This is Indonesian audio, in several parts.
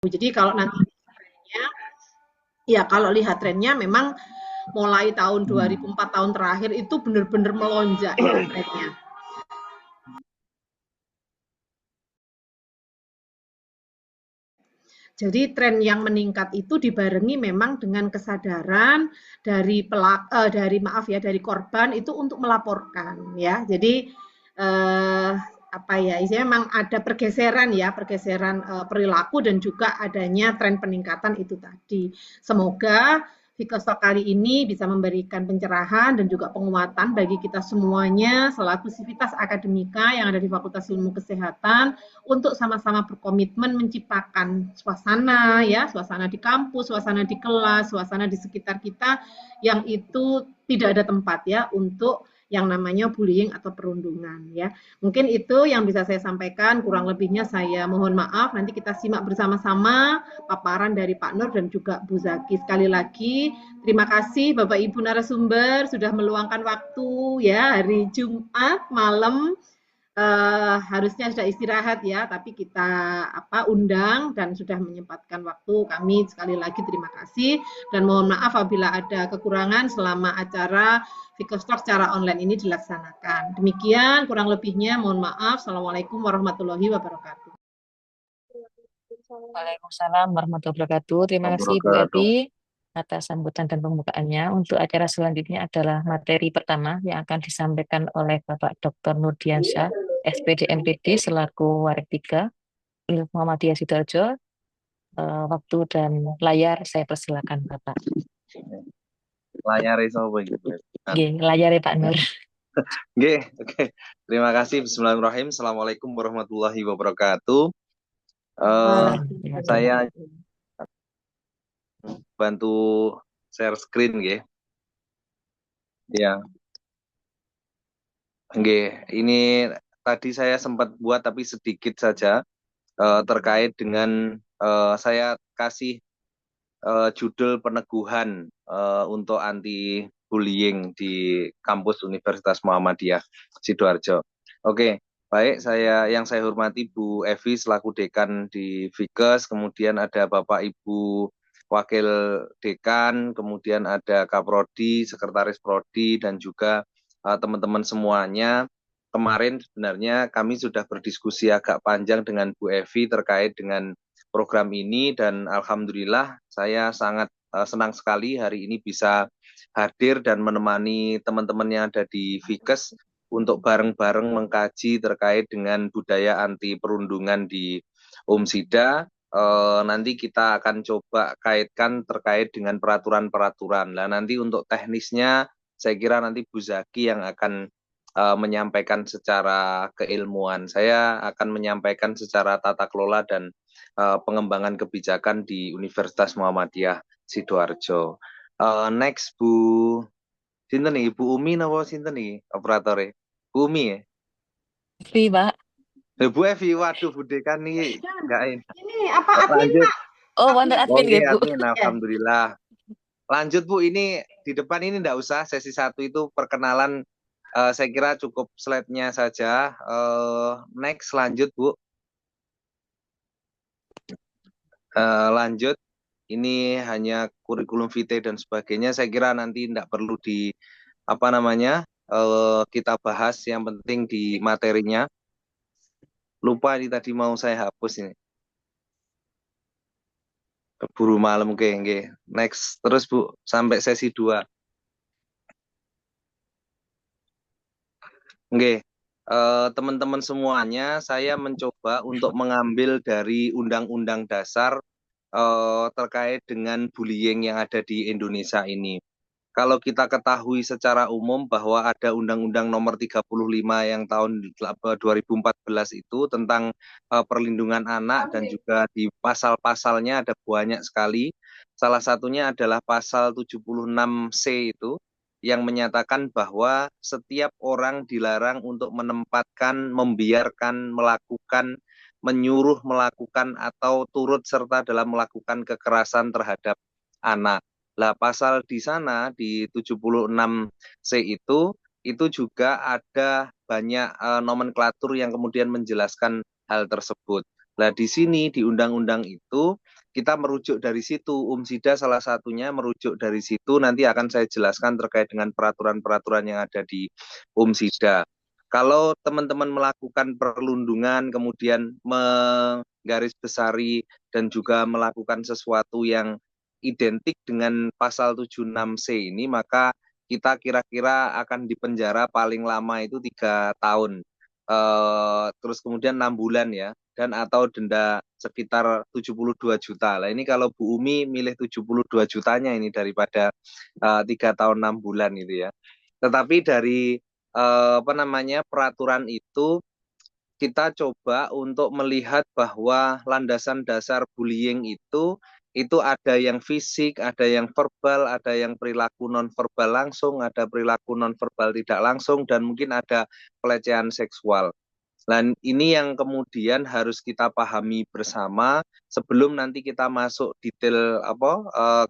Jadi kalau nanti trennya, ya kalau lihat trennya memang mulai tahun 2004 tahun terakhir itu benar-benar melonjak ya trennya. Jadi tren yang meningkat itu dibarengi memang dengan kesadaran dari korban itu untuk melaporkan ya. Jadi apa ya, isinya memang ada pergeseran perilaku dan juga adanya tren peningkatan itu tadi. Semoga Vikostok kali ini bisa memberikan pencerahan dan juga penguatan bagi kita semuanya selaku sivitas akademika yang ada di Fakultas Ilmu Kesehatan untuk sama-sama berkomitmen menciptakan suasana di kampus, suasana di kelas, suasana di sekitar kita yang itu tidak ada tempat ya untuk yang namanya bullying atau perundungan ya. Mungkin itu yang bisa saya sampaikan, kurang lebihnya saya mohon maaf. Nanti kita simak bersama-sama paparan dari Pak Nur dan juga Bu Zaki. Sekali lagi terima kasih Bapak Ibu narasumber sudah meluangkan waktu ya hari Jumat malam harusnya sudah istirahat ya, tapi kita undang dan sudah menyempatkan waktu. Kami sekali lagi terima kasih dan mohon maaf apabila ada kekurangan selama acara Vikostalk secara online ini dilaksanakan. Demikian kurang lebihnya, mohon maaf. Assalamualaikum warahmatullahi wabarakatuh. Waalaikumsalam warahmatullahi wabarakatuh. Terima kasih Bu Wabarakatuh. Evi atas sambutan dan pembukaannya. Untuk acara selanjutnya adalah materi pertama yang akan disampaikan oleh Bapak Dr. Nurdiansyah, SPD MPD selaku Warik 3 Muhammadiyah Sidoarjo. Waktu dan layar saya persilakan Bapak. Layar sapa iki? Nggih, layar Pak Nur. Nggih, oke. Terima kasih. Bismillahirrahmanirrahim. Assalamualaikum warahmatullahi wabarakatuh. Saya bantu share screen nggih. Ya. Nggih, ini tadi saya sempat buat tapi sedikit saja terkait dengan saya kasih judul peneguhan untuk anti bullying di kampus Universitas Muhammadiyah Sidoarjo. Oke, baik, yang saya hormati Bu Evi selaku dekan di Vikes, kemudian ada Bapak Ibu Wakil Dekan, kemudian ada Kaprodi, Sekretaris Prodi, dan juga teman-teman semuanya. Kemarin sebenarnya kami sudah berdiskusi agak panjang dengan Bu Evi terkait dengan program ini dan alhamdulillah saya sangat senang sekali hari ini bisa hadir dan menemani teman-teman yang ada di Vikes untuk bareng-bareng mengkaji terkait dengan budaya anti perundungan di Umsida. Nanti kita akan coba kaitkan terkait dengan peraturan-peraturan. Nah, nanti untuk teknisnya saya kira nanti Bu Zaki yang akan menyampaikan secara keilmuan. Saya akan menyampaikan secara tata kelola dan pengembangan kebijakan di Universitas Muhammadiyah Sidoarjo. Next Bu, sinten nih? Bu Umi napa sinten nih operatore? Bu Umi ya? Evi, Pak. Bu Evi, waduh Bu Dekan nih enggak ini. Ini apa admin Lanjut. Pak? Oh, wonten admin Oke, nggih, Bu. admin, alhamdulillah. Lanjut Bu, ini di depan ini enggak usah, sesi 1 itu perkenalan saya kira cukup slide-nya saja. Next, lanjut Bu. Lanjut, ini hanya kurikulum vitae dan sebagainya. Saya kira nanti tidak perlu kita bahas. Yang penting di materinya. Lupa ini tadi mau saya hapus ini. Keburu malam oke. Next, terus Bu, sampai sesi 2. Oke, teman-teman semuanya, saya mencoba untuk mengambil dari Undang-Undang Dasar terkait dengan bullying yang ada di Indonesia ini. Kalau kita ketahui secara umum bahwa ada Undang-Undang Nomor 35 yang tahun 2014 itu tentang perlindungan anak dan juga di pasal-pasalnya ada banyak sekali. Salah satunya adalah pasal 76C itu yang menyatakan bahwa setiap orang dilarang untuk menempatkan, membiarkan, melakukan, menyuruh melakukan atau turut serta dalam melakukan kekerasan terhadap anak. Lah pasal di sana di 76C itu juga ada banyak nomenklatur yang kemudian menjelaskan hal tersebut. Nah, di sini di undang-undang itu kita merujuk dari situ, Umsida salah satunya merujuk dari situ, nanti akan saya jelaskan terkait dengan peraturan-peraturan yang ada di Umsida. Kalau teman-teman melakukan perlundungan, kemudian menggarisbesari dan juga melakukan sesuatu yang identik dengan pasal 76C ini, maka kita kira-kira akan dipenjara paling lama itu 3 tahun. Terus kemudian 6 bulan ya, dan atau denda sekitar 72 juta. Lah ini kalau Bu Umi milih 72 jutanya ini daripada 3 tahun 6 bulan itu ya. Tetapi dari apa namanya peraturan itu kita coba untuk melihat bahwa landasan dasar bullying itu ada yang fisik, ada yang verbal, ada yang perilaku nonverbal langsung, ada perilaku nonverbal tidak langsung, dan mungkin ada pelecehan seksual. Dan ini yang kemudian harus kita pahami bersama sebelum nanti kita masuk detail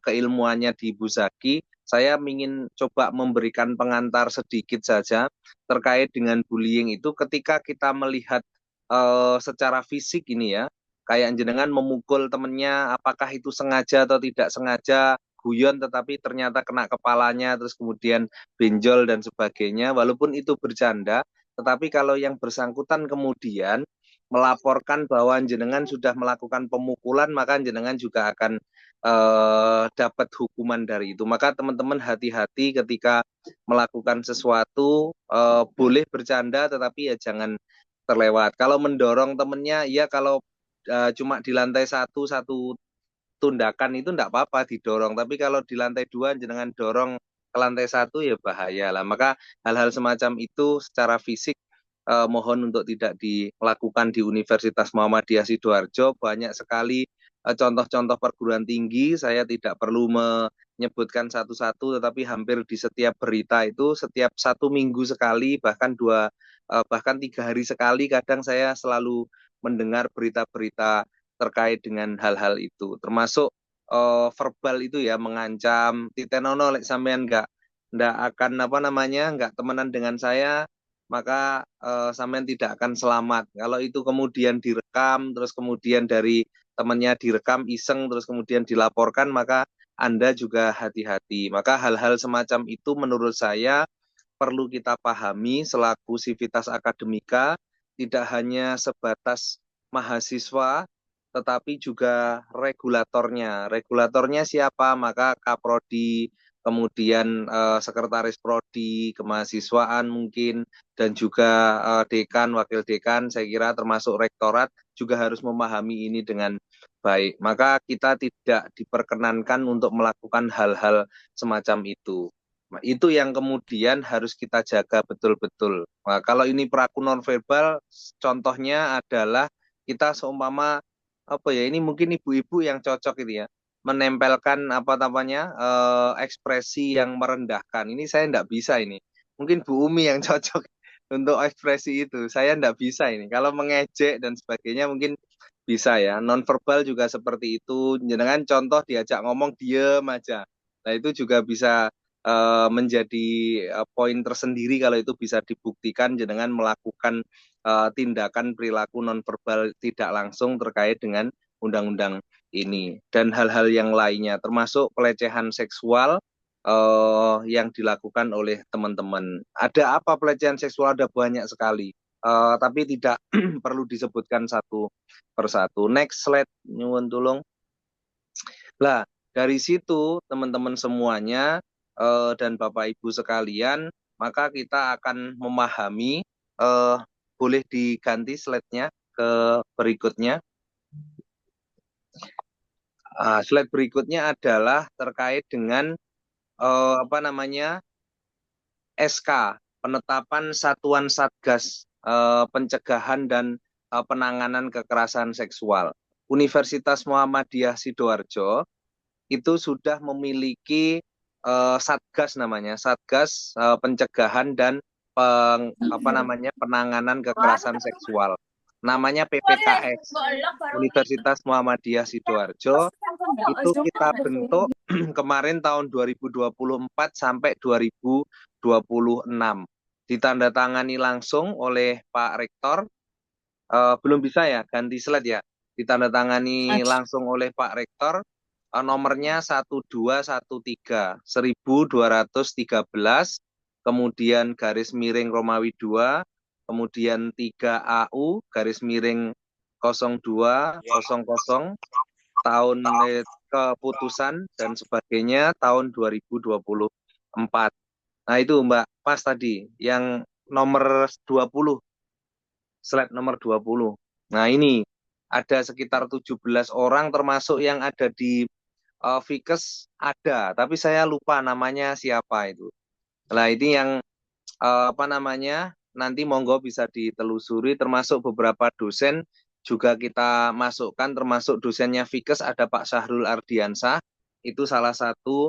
keilmuannya di Bu Zaki. Saya ingin coba memberikan pengantar sedikit saja terkait dengan bullying itu ketika kita melihat secara fisik ini ya, kayak jenengan memukul temennya, apakah itu sengaja atau tidak sengaja, guyon tetapi ternyata kena kepalanya, terus kemudian benjol dan sebagainya, walaupun itu bercanda, tetapi kalau yang bersangkutan kemudian melaporkan bahwa jenengan sudah melakukan pemukulan, maka jenengan juga akan dapat hukuman dari itu. Maka teman-teman hati-hati ketika melakukan sesuatu, boleh bercanda tetapi ya jangan terlewat. Kalau mendorong temennya, ya kalau cuma di lantai satu tundakan itu enggak apa-apa didorong, tapi kalau di lantai 2 jenengan dorong ke lantai 1 ya bahaya lah. Maka hal-hal semacam itu secara fisik mohon untuk tidak dilakukan di Universitas Muhammadiyah Sidoarjo. Banyak sekali contoh-contoh perguruan tinggi, saya tidak perlu menyebutkan satu-satu, tetapi hampir di setiap berita itu setiap 1 minggu sekali, bahkan bahkan 3 hari sekali, kadang saya selalu mendengar berita-berita terkait dengan hal-hal itu, termasuk verbal itu ya, mengancam, titenono lek sampean nggak akan nggak temenan dengan saya, maka sampean tidak akan selamat. Kalau itu kemudian direkam, terus kemudian dari temannya direkam iseng, terus kemudian dilaporkan, maka Anda juga hati-hati. Maka hal-hal semacam itu menurut saya perlu kita pahami selaku sivitas akademika, tidak hanya sebatas mahasiswa, tetapi juga regulatornya. Regulatornya siapa? Maka Kaprodi, kemudian Sekretaris Prodi, Kemahasiswaan mungkin, dan juga dekan, wakil dekan, saya kira termasuk rektorat juga harus memahami ini dengan baik. Maka kita tidak diperkenankan untuk melakukan hal-hal semacam itu. Nah, itu yang kemudian harus kita jaga betul-betul. Nah, kalau ini perilaku nonverbal, contohnya adalah kita seumpama ini mungkin ibu-ibu yang cocok ini ya, menempelkan ekspresi yang merendahkan. Ini saya enggak bisa ini. Mungkin Bu Umi yang cocok untuk ekspresi itu. Saya enggak bisa ini. Kalau mengejek dan sebagainya mungkin bisa ya. Nonverbal juga seperti itu. Jangan contoh diajak ngomong diem aja. Nah, itu juga bisa menjadi poin tersendiri kalau itu bisa dibuktikan jenengan melakukan tindakan perilaku nonverbal tidak langsung terkait dengan undang-undang ini dan hal-hal yang lainnya, termasuk pelecehan seksual yang dilakukan oleh teman-teman. Ada apa pelecehan seksual? Ada banyak sekali, tapi tidak perlu disebutkan satu persatu. Next slide, nyuwun tulung. Lah, dari situ teman-teman semuanya dan Bapak Ibu sekalian, maka kita akan memahami, boleh diganti slide-nya ke berikutnya. Slide berikutnya adalah terkait dengan SK, penetapan Satuan Satgas Pencegahan dan Penanganan Kekerasan Seksual. Universitas Muhammadiyah Sidoarjo itu sudah memiliki Satgas namanya, Satgas Pencegahan dan Penanganan Kekerasan Seksual. Namanya PPKS, Universitas Muhammadiyah Sidoarjo. Itu kita bentuk kemarin tahun 2024 sampai 2026. Ditandatangani langsung oleh Pak Rektor. Belum bisa ya, ganti slide ya. ditandatangani langsung oleh Pak Rektor, nomornya 1213, kemudian garis miring Romawi 2, kemudian 3AU garis miring 0200 tahun keputusan dan sebagainya tahun 2024. Nah itu Mbak, pas tadi yang nomor 20, slide nomor 20. Nah ini ada sekitar 17 orang termasuk yang ada di Fikes ada, tapi saya lupa namanya siapa itu. Nah ini yang apa namanya, nanti monggo bisa ditelusuri, termasuk beberapa dosen juga kita masukkan, termasuk dosennya Fikes ada Pak Syahrul Ardiansah, itu salah satu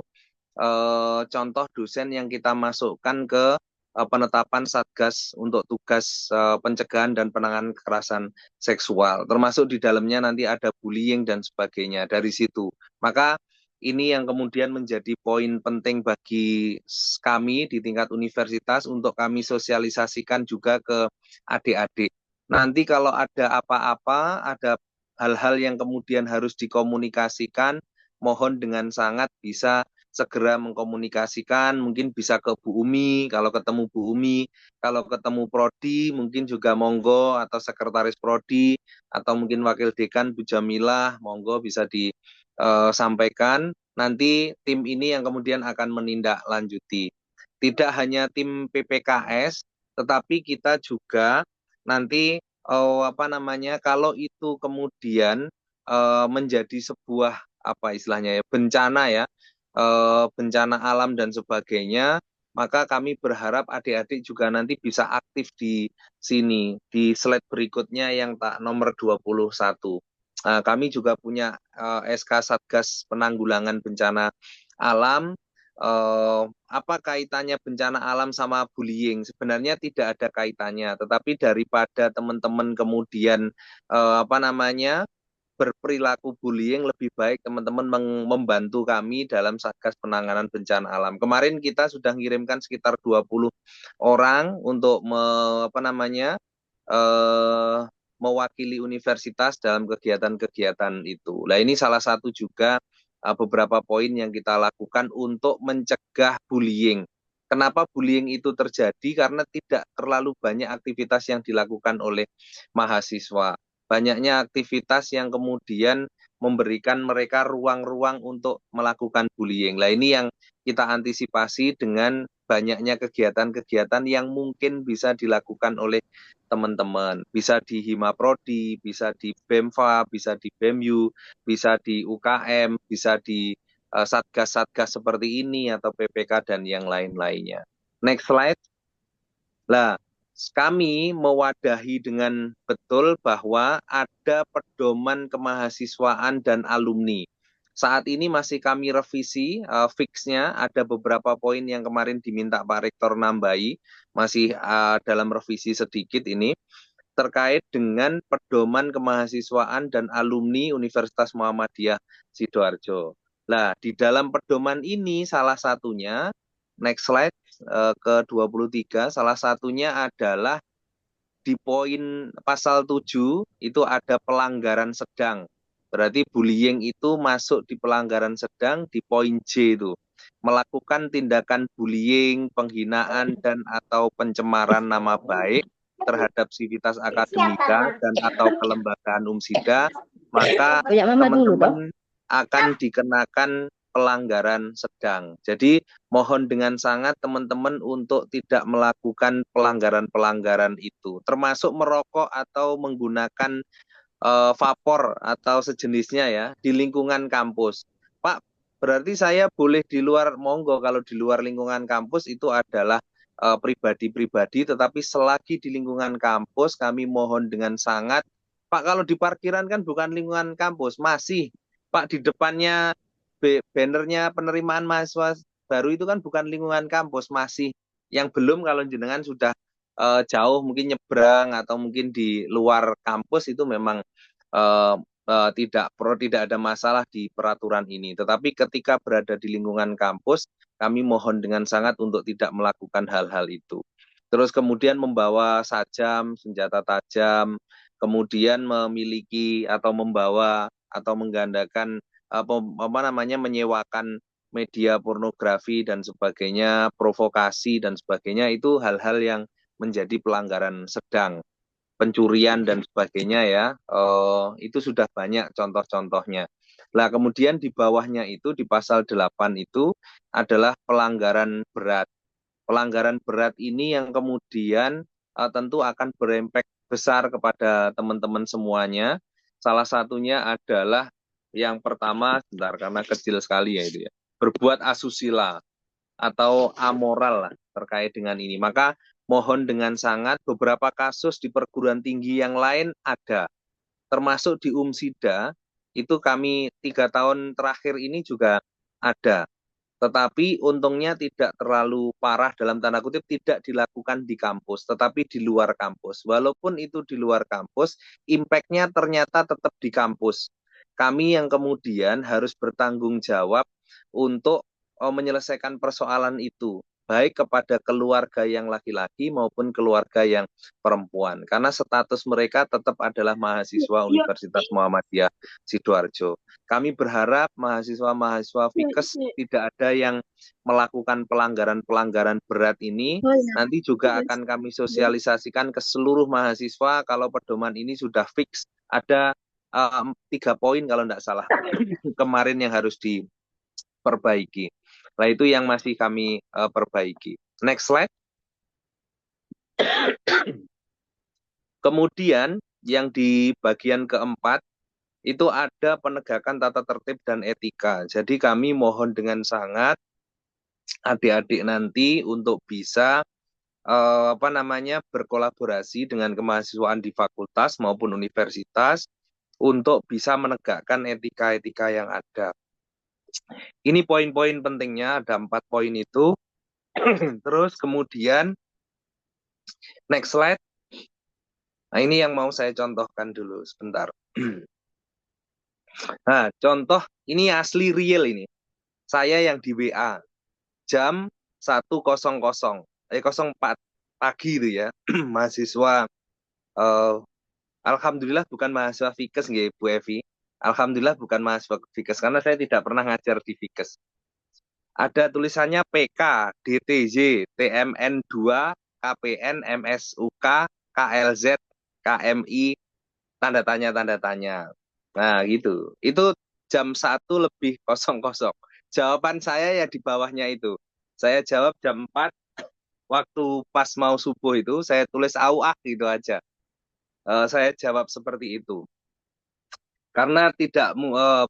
contoh dosen yang kita masukkan ke penetapan Satgas untuk tugas pencegahan dan penanganan kekerasan seksual, termasuk di dalamnya nanti ada bullying dan sebagainya dari situ. Maka ini yang kemudian menjadi poin penting bagi kami di tingkat universitas untuk kami sosialisasikan juga ke adik-adik. Nanti kalau ada apa-apa, ada hal-hal yang kemudian harus dikomunikasikan, mohon dengan sangat bisa segera mengkomunikasikan, mungkin bisa ke Bu Umi, kalau ketemu Bu Umi, kalau ketemu Prodi, mungkin juga monggo, atau Sekretaris Prodi, atau mungkin Wakil Dekan Bu Jamilah, monggo bisa disampaikan. Nanti tim ini yang kemudian akan menindaklanjuti. Tidak hanya tim PPKS, tetapi kita juga nanti apa namanya, kalau itu kemudian menjadi sebuah apa istilahnya ya, bencana ya, bencana alam dan sebagainya, maka kami berharap adik-adik juga nanti bisa aktif di sini, di slide berikutnya yang nomor 21. Kami juga punya SK Satgas Penanggulangan Bencana Alam. Apa kaitannya bencana alam sama bullying? Sebenarnya tidak ada kaitannya, tetapi daripada teman-teman kemudian apa namanya, berperilaku bullying, lebih baik teman-teman membantu kami dalam Satgas Penanganan Bencana Alam. Kemarin kita sudah mengirimkan sekitar 20 orang untuk apa namanya, mewakili universitas dalam kegiatan-kegiatan itu. Nah ini salah satu juga beberapa poin yang kita lakukan untuk mencegah bullying. Kenapa bullying itu terjadi? Karena tidak terlalu banyak aktivitas yang dilakukan oleh mahasiswa. Banyaknya aktivitas yang kemudian memberikan mereka ruang-ruang untuk melakukan bullying. Nah ini yang kita antisipasi dengan banyaknya kegiatan-kegiatan yang mungkin bisa dilakukan oleh teman-teman. Bisa di Himaprodi, bisa di BEMFA, bisa di BEMU, bisa di UKM, bisa di satgas-satgas seperti ini atau PPK dan yang lain-lainnya. Next slide. Nah, kami mewadahi dengan betul bahwa ada pedoman kemahasiswaan dan alumni. Saat ini masih kami revisi, fixnya ada beberapa poin yang kemarin diminta Pak Rektor nambahi, masih dalam revisi sedikit ini, terkait dengan pedoman kemahasiswaan dan alumni Universitas Muhammadiyah Sidoarjo. Nah, di dalam pedoman ini salah satunya, next slide, ke-23, salah satunya adalah di poin pasal 7 itu ada pelanggaran sedang. Berarti bullying itu masuk di pelanggaran sedang di poin J itu. Melakukan tindakan bullying, penghinaan, dan atau pencemaran nama baik terhadap sivitas akademika dan atau kelembagaan umsida, maka teman-teman akan dikenakan pelanggaran sedang. Jadi mohon dengan sangat teman-teman untuk tidak melakukan pelanggaran-pelanggaran itu, termasuk merokok atau menggunakan vapor atau sejenisnya ya di lingkungan kampus. Pak, berarti saya boleh di luar, monggo, kalau di luar lingkungan kampus itu adalah pribadi-pribadi, tetapi selagi di lingkungan kampus kami mohon dengan sangat, Pak, kalau di parkiran kan bukan lingkungan kampus, masih Pak di depannya bannernya penerimaan mahasiswa baru itu kan bukan lingkungan kampus, masih yang belum, kalau jenengan sudah jauh mungkin nyebrang atau mungkin di luar kampus itu memang tidak ada masalah di peraturan ini. Tetapi ketika berada di lingkungan kampus, kami mohon dengan sangat untuk tidak melakukan hal-hal itu. Terus kemudian membawa sajam, senjata tajam, kemudian memiliki atau membawa atau menggandakan menyewakan media pornografi dan sebagainya, provokasi dan sebagainya, itu hal-hal yang menjadi pelanggaran sedang, pencurian dan sebagainya ya. Itu sudah banyak contoh-contohnya. Nah, kemudian di bawahnya itu di pasal 8 itu adalah pelanggaran berat. Pelanggaran berat ini yang kemudian tentu akan berimpact besar kepada teman-teman semuanya. Salah satunya adalah yang pertama, sebentar karena kecil sekali ya itu ya, berbuat asusila atau amoral lah terkait dengan ini. Maka mohon dengan sangat, beberapa kasus di perguruan tinggi yang lain ada, termasuk di Umsida, itu kami 3 tahun terakhir ini juga ada. Tetapi untungnya tidak terlalu parah, dalam tanda kutip, tidak dilakukan di kampus, tetapi di luar kampus. Walaupun itu di luar kampus, impact-nya ternyata tetap di kampus. Kami yang kemudian harus bertanggung jawab untuk menyelesaikan persoalan itu, baik kepada keluarga yang laki-laki maupun keluarga yang perempuan. Karena status mereka tetap adalah mahasiswa Universitas Muhammadiyah Sidoarjo. Kami berharap mahasiswa-mahasiswa Fikes tidak ada yang melakukan pelanggaran-pelanggaran berat ini. Nanti juga akan kami sosialisasikan ke seluruh mahasiswa kalau pedoman ini sudah fix. Ada 3 poin kalau tidak salah kemarin yang harus diperbaiki. Nah, itu yang masih kami perbaiki. Next slide. Kemudian yang di bagian keempat, itu ada penegakan tata tertib dan etika. Jadi kami mohon dengan sangat adik-adik nanti untuk bisa berkolaborasi dengan kemahasiswaan di fakultas maupun universitas untuk bisa menegakkan etika-etika yang ada. Ini poin-poin pentingnya, ada 4 poin itu. Terus kemudian next slide. Nah, ini yang mau saya contohkan dulu sebentar. Nah, contoh ini asli real ini. Saya yang di WA jam 04 pagi itu ya. Mahasiswa alhamdulillah bukan mahasiswa Fikes nggih Bu Evi. Alhamdulillah bukan mahasiswa Fikes karena saya tidak pernah ngajar di Fikes. Ada tulisannya PK, DTJ, TMN2, KPN, MSUK, KLZ, KMI, tanda tanya. Nah, gitu. Itu jam 1:00. Jawaban saya ya di bawahnya itu. Saya jawab jam 4, waktu pas mau subuh itu, saya tulis auah gitu aja. Saya jawab seperti itu. Karena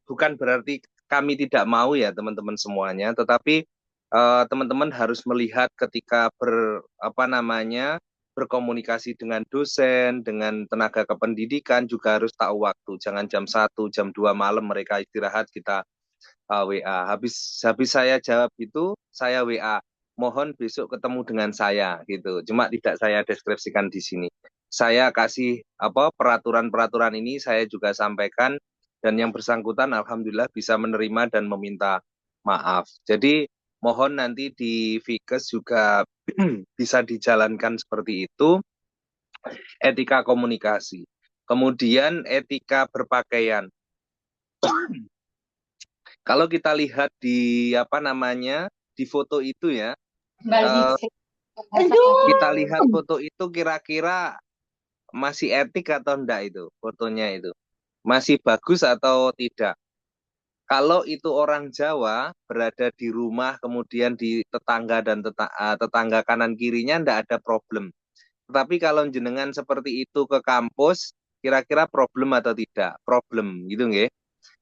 bukan berarti kami tidak mau ya teman-teman semuanya, tetapi teman-teman harus melihat ketika berkomunikasi dengan dosen, dengan tenaga kependidikan juga harus tahu waktu. Jangan jam 1, jam 2 malam mereka istirahat, kita WA. Habis saya jawab itu, saya WA. Mohon besok ketemu dengan saya gitu. Cuma tidak saya deskripsikan di sini. Saya kasih peraturan-peraturan ini saya juga sampaikan dan yang bersangkutan alhamdulillah bisa menerima dan meminta maaf. Jadi mohon nanti di Fikes juga bisa dijalankan seperti itu, etika komunikasi. Kemudian etika berpakaian. Kalau kita lihat di di foto itu ya, kita lihat foto itu kira-kira masih etik atau enggak itu fotonya itu, masih bagus atau tidak. Kalau itu orang Jawa berada di rumah, kemudian di tetangga dan tetangga kanan kirinya enggak ada problem. Tetapi kalau jenengan seperti itu ke kampus, kira-kira problem atau tidak? Problem, gitu nggih.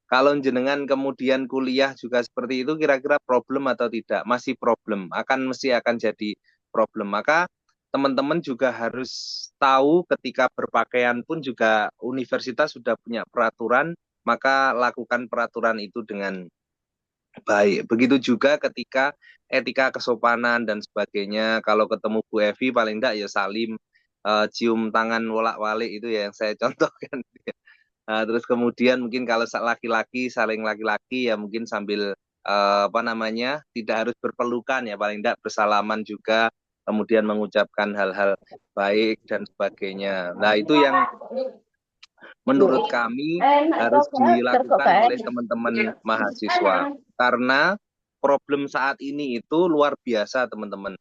Kalau jenengan kemudian kuliah juga seperti itu, kira-kira problem atau tidak? Masih problem, mesti akan jadi problem. Maka teman-teman juga harus tahu ketika berpakaian pun juga universitas sudah punya peraturan, maka lakukan peraturan itu dengan baik. Begitu juga ketika etika kesopanan dan sebagainya. Kalau ketemu Bu Evi paling enggak ya salim, cium tangan wolak-walik itu ya yang saya contohkan. Terus kemudian mungkin kalau laki-laki saling laki-laki ya mungkin sambil tidak harus berpelukan ya, paling enggak bersalaman juga, kemudian mengucapkan hal-hal baik dan sebagainya. Nah, itu yang menurut kami harus dilakukan oleh teman-teman mahasiswa. Karena problem saat ini itu luar biasa, teman-teman.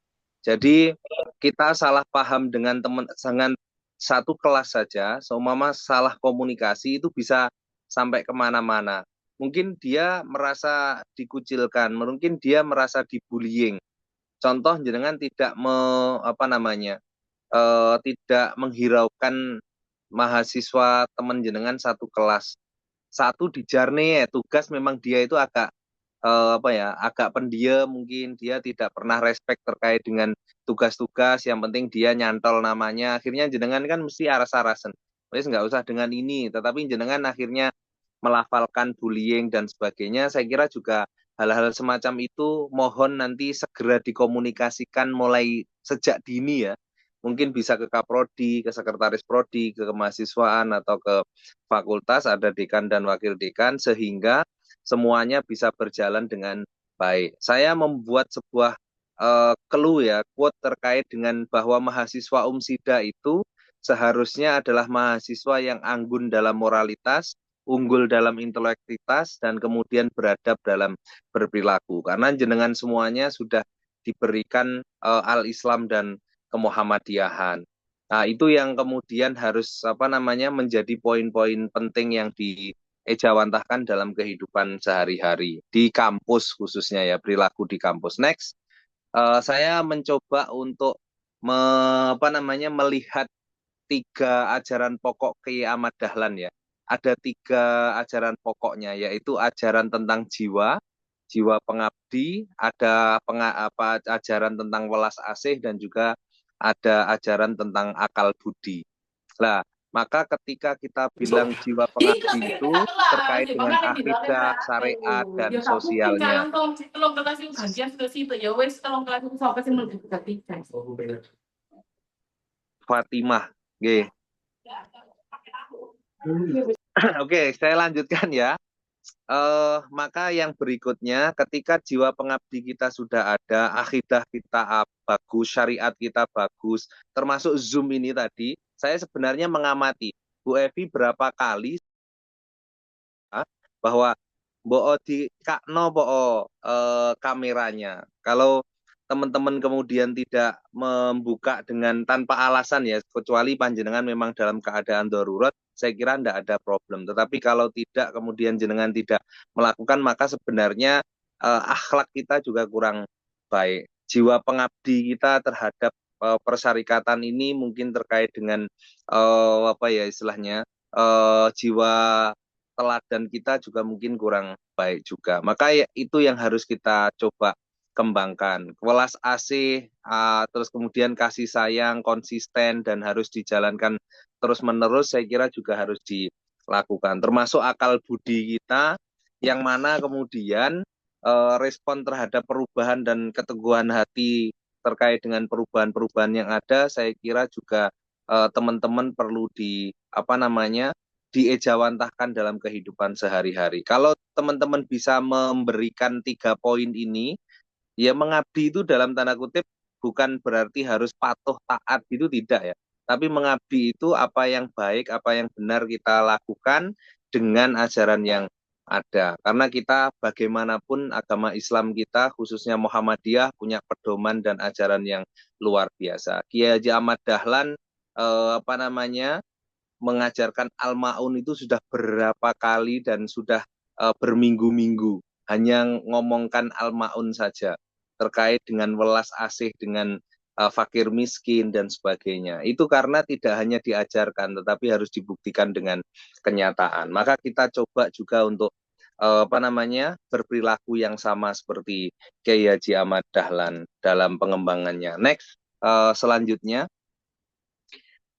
Jadi kita salah paham dengan dengan satu kelas saja, seumpama salah komunikasi itu bisa sampai kemana-mana. Mungkin dia merasa dikucilkan, mungkin dia merasa dibullying. Contoh jenengan tidak tidak menghiraukan mahasiswa teman jenengan satu kelas. Satu dijarne ya, tugas memang dia itu agak agak pendiam, mungkin dia tidak pernah respect terkait dengan tugas-tugas, yang penting dia nyantol namanya, akhirnya jenengan kan mesti aras-arasen, wes nggak usah dengan ini, tetapi jenengan akhirnya melafalkan bullying dan sebagainya. Saya kira juga hal-hal semacam itu mohon nanti segera dikomunikasikan mulai sejak dini ya, mungkin bisa ke Kaprodi, ke Sekretaris Prodi, ke kemahasiswaan atau ke fakultas, ada dekan dan wakil dekan, sehingga semuanya bisa berjalan dengan baik. Saya membuat sebuah clue ya, quote terkait dengan bahwa mahasiswa Umsida itu seharusnya adalah mahasiswa yang anggun dalam moralitas, unggul dalam intelektivitas, dan kemudian beradab dalam berperilaku. Karena jenengan semuanya sudah diberikan al-Islam dan kemuhammadiyahan. Nah, itu yang kemudian harus menjadi poin-poin penting yang ejawantahkan dalam kehidupan sehari-hari di kampus, khususnya ya, perilaku di kampus. Next, saya mencoba untuk melihat 3 ajaran pokok Kiai Ahmad Dahlan ya. Ada 3 ajaran pokoknya, yaitu ajaran tentang jiwa, jiwa pengabdi, ada ajaran tentang welas asih, dan juga ada ajaran tentang akal budi. Nah, maka ketika kita bilang jiwa pengabdi itu terkait dengan akidah, syariat, dan sosialnya. Fatimah, Oke. Oke, saya lanjutkan ya. Maka yang berikutnya, ketika jiwa pengabdi kita sudah ada, akidah kita bagus, syariat kita bagus, termasuk Zoom ini tadi, saya sebenarnya mengamati Bu Evi berapa kali bahwa di kakno kameranya. Kalau teman-teman kemudian tidak membuka dengan tanpa alasan ya, kecuali panjenengan memang dalam keadaan darurat, saya kira tidak ada problem. Tetapi kalau tidak, kemudian jenengan tidak melakukan, maka sebenarnya akhlak kita juga kurang baik. Jiwa pengabdi kita terhadap persyarikatan ini mungkin terkait dengan jiwa teladan kita juga mungkin kurang baik juga. Maka ya, itu yang harus kita coba kembangkan. Welas asih, terus kemudian kasih sayang, konsisten, dan harus dijalankan terus-menerus, saya kira juga harus dilakukan. Termasuk akal budi kita, yang mana kemudian respon terhadap perubahan dan keteguhan hati terkait dengan perubahan-perubahan yang ada, saya kira juga teman-teman perlu diejawantahkan dalam kehidupan sehari-hari. Kalau teman-teman bisa memberikan 3 poin ini, ya mengabdi itu dalam tanda kutip bukan berarti harus patuh taat, itu tidak ya. Tapi mengabdi itu apa yang baik, apa yang benar kita lakukan dengan ajaran yang ada. Karena kita bagaimanapun agama Islam kita, khususnya Muhammadiyah, punya pedoman dan ajaran yang luar biasa. Kiai Haji Ahmad Dahlan mengajarkan Al-Ma'un itu sudah berapa kali dan sudah berminggu-minggu hanya ngomongkan Al-Ma'un saja terkait dengan welas asih dengan fakir miskin dan sebagainya. Itu karena tidak hanya diajarkan tetapi harus dibuktikan dengan kenyataan. Maka kita coba juga untuk berperilaku yang sama seperti Kiai Haji Ahmad Dahlan dalam pengembangannya. Next, selanjutnya.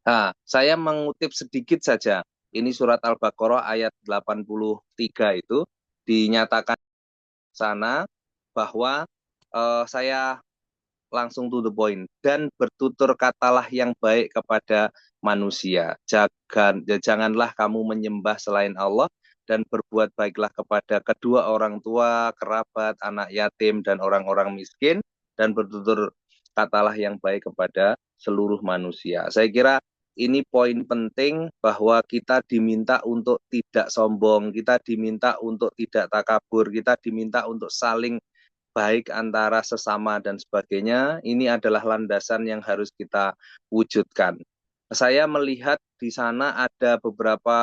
Nah, saya mengutip sedikit saja. Ini surat Al-Baqarah ayat 83 itu dinyatakan sana bahwa saya langsung to the point. Dan bertutur katalah yang baik kepada manusia. Janganlah kamu menyembah selain Allah dan berbuat baiklah kepada kedua orang tua, kerabat, anak yatim, dan orang-orang miskin. Dan bertutur katalah yang baik kepada seluruh manusia. Saya kira ini poin penting bahwa kita diminta untuk tidak sombong, kita diminta untuk tidak takabur, kita diminta untuk saling baik antara sesama dan sebagainya. Ini adalah landasan yang harus kita wujudkan. Saya melihat di sana ada beberapa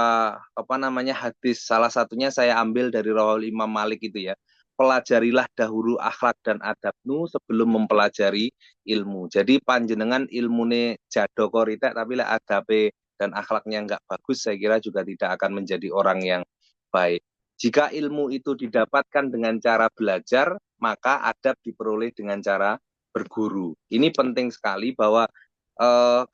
hadis. Salah satunya saya ambil dari Rawal Imam Malik itu ya. Pelajarilah dahulu akhlak dan adabmu sebelum mempelajari ilmu. Jadi panjenengan ilmune jado koritek tapi lah adabe dan akhlaknya nggak bagus, saya kira juga tidak akan menjadi orang yang baik. Jika ilmu itu didapatkan dengan cara belajar, maka adab diperoleh dengan cara berguru. Ini penting sekali bahwa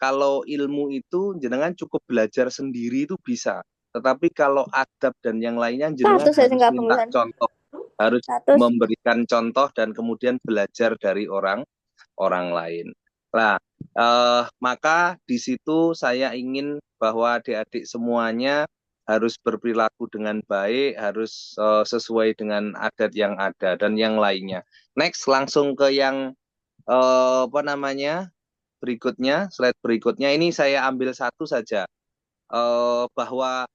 kalau ilmu itu jenengan cukup belajar sendiri itu bisa. Tetapi kalau adab dan yang lainnya jenengan Satu saya harus tinggal minta pemilihan. contoh, harus Satu. memberikan contoh dan kemudian belajar dari orang lain. Nah, maka di situ saya ingin bahwa adik-adik semuanya harus berperilaku dengan baik, harus sesuai dengan adat yang ada dan yang lainnya. Next, langsung ke yang berikutnya, slide berikutnya. Ini saya ambil satu saja, bahwa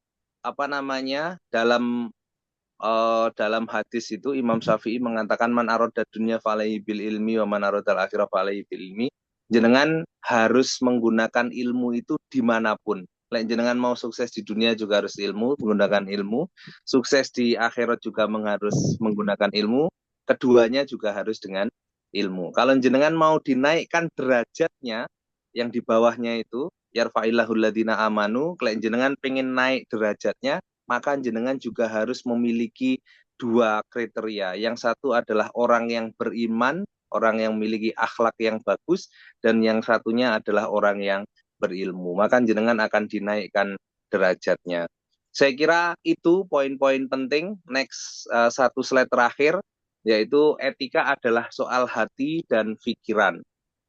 dalam hadis itu Imam Syafi'i mengatakan man aroda dunya falaihi bil ilmi wa man arodal akhirah falaihi bil ilmi. Jenengan harus menggunakan ilmu itu dimanapun. Lek jenengan mau sukses di dunia juga harus ilmu, menggunakan ilmu. Sukses di akhirat juga harus menggunakan ilmu. Keduanya juga harus dengan ilmu. Kalau jenengan mau dinaikkan derajatnya, yang di bawahnya itu, yarfa'illahul ladina amanu, lek jenengan pengen naik derajatnya, maka jenengan juga harus memiliki dua kriteria. Yang satu adalah orang yang beriman, orang yang memiliki akhlak yang bagus, dan yang satunya adalah orang yang berilmu. Maka jenengan akan dinaikkan derajatnya. Saya kira itu poin-poin penting. Next, satu slide terakhir, yaitu etika adalah soal hati dan pikiran.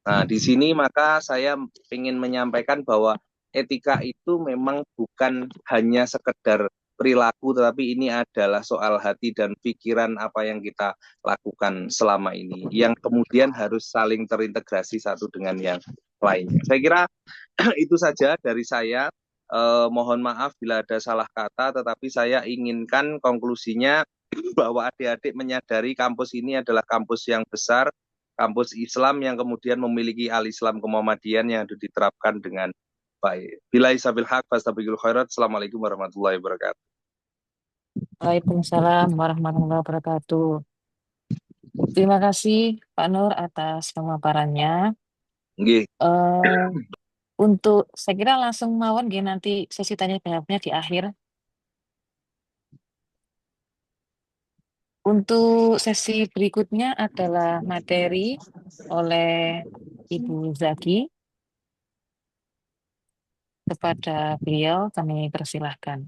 Nah, di sini maka saya ingin menyampaikan bahwa etika itu memang bukan hanya sekedar perilaku, tetapi ini adalah soal hati dan pikiran apa yang kita lakukan selama ini, yang kemudian harus saling terintegrasi satu dengan yang lainnya. Saya kira itu saja dari saya. Mohon maaf bila ada salah kata, tetapi saya inginkan konklusinya bahwa adik-adik menyadari kampus ini adalah kampus yang besar, kampus Islam yang kemudian memiliki al-Islam kemuhammadian yang diterapkan dengan baik. Billahi sabil haq, fastabiqul khairat. Assalamualaikum warahmatullahi wabarakatuh. Waalaikumsalam warahmatullahi wabarakatuh. Terima kasih Pak Nur atas pemaparannya. Nggih. Untuk saya kira langsung mawon nggih nanti sesi tanya jawabnya di akhir. Untuk sesi berikutnya adalah materi oleh Ibu Zaki. Kepada beliau kami persilahkan.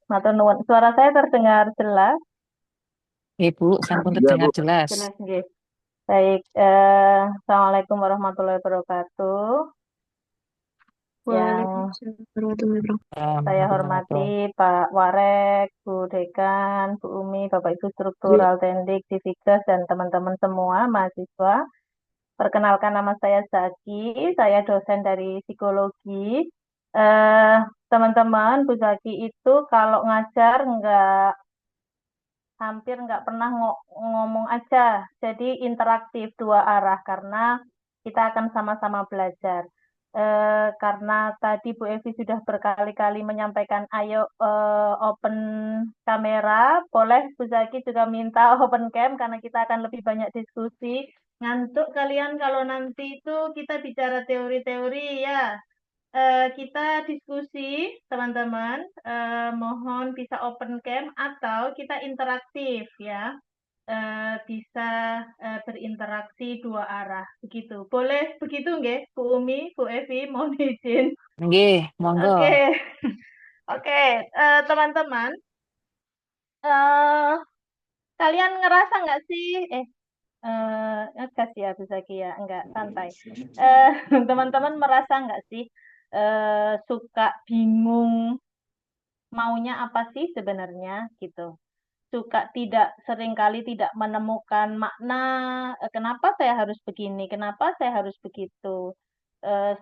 Matur nuwun. Suara saya terdengar jelas? Ibu, sampun Ya, terdengar Bu. jelas. Jelas, nggih. Baik, Assalamualaikum warahmatullahi wabarakatuh. Yang saya hormati Pak Warek, Bu Dekan, Bu Umi, Bapak Ibu Struktural Tendik, Divigas, dan teman-teman semua mahasiswa. Perkenalkan, nama saya Zaki, saya dosen dari psikologi. Teman-teman, Bu Zaki itu kalau ngajar hampir nggak pernah ngomong aja, jadi interaktif dua arah karena kita akan sama-sama belajar. Karena tadi Bu Evi sudah berkali-kali menyampaikan ayo open kamera, boleh Bu Zaki juga minta open cam karena kita akan lebih banyak diskusi. Ngantuk kalian kalau nanti itu kita bicara teori-teori ya. Kita diskusi teman-teman, mohon bisa open cam atau kita interaktif ya. Bisa berinteraksi dua arah begitu. Boleh begitu nggih, Bu Umi, Bu Evi, mohon izin. Nggih, monggo. Oke. Oke, teman-teman, kalian ngerasa nggak sih kasih ya Bu Zaki ya, enggak santai. Teman-teman merasa nggak sih suka bingung maunya apa sih sebenarnya gitu? Suka seringkali tidak menemukan makna, kenapa saya harus begini, kenapa saya harus begitu.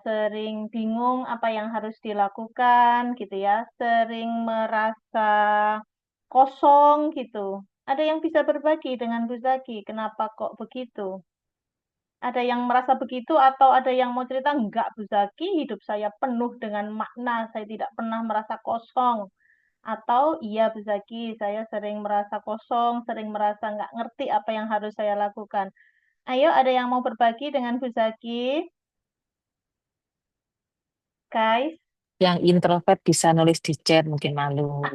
sering bingung apa yang harus dilakukan gitu ya, sering merasa kosong gitu. Ada yang bisa berbagi dengan Bu Zaki, kenapa kok begitu? Ada yang merasa begitu atau ada yang mau cerita, enggak Bu Zaki, hidup saya penuh dengan makna, saya tidak pernah merasa kosong. Atau iya Bu Zaki, saya sering merasa kosong, sering merasa nggak ngerti apa yang harus saya lakukan. Ayo, ada yang mau berbagi dengan Bu Zaki? Guys, Yang introvert bisa nulis di chat, mungkin malu.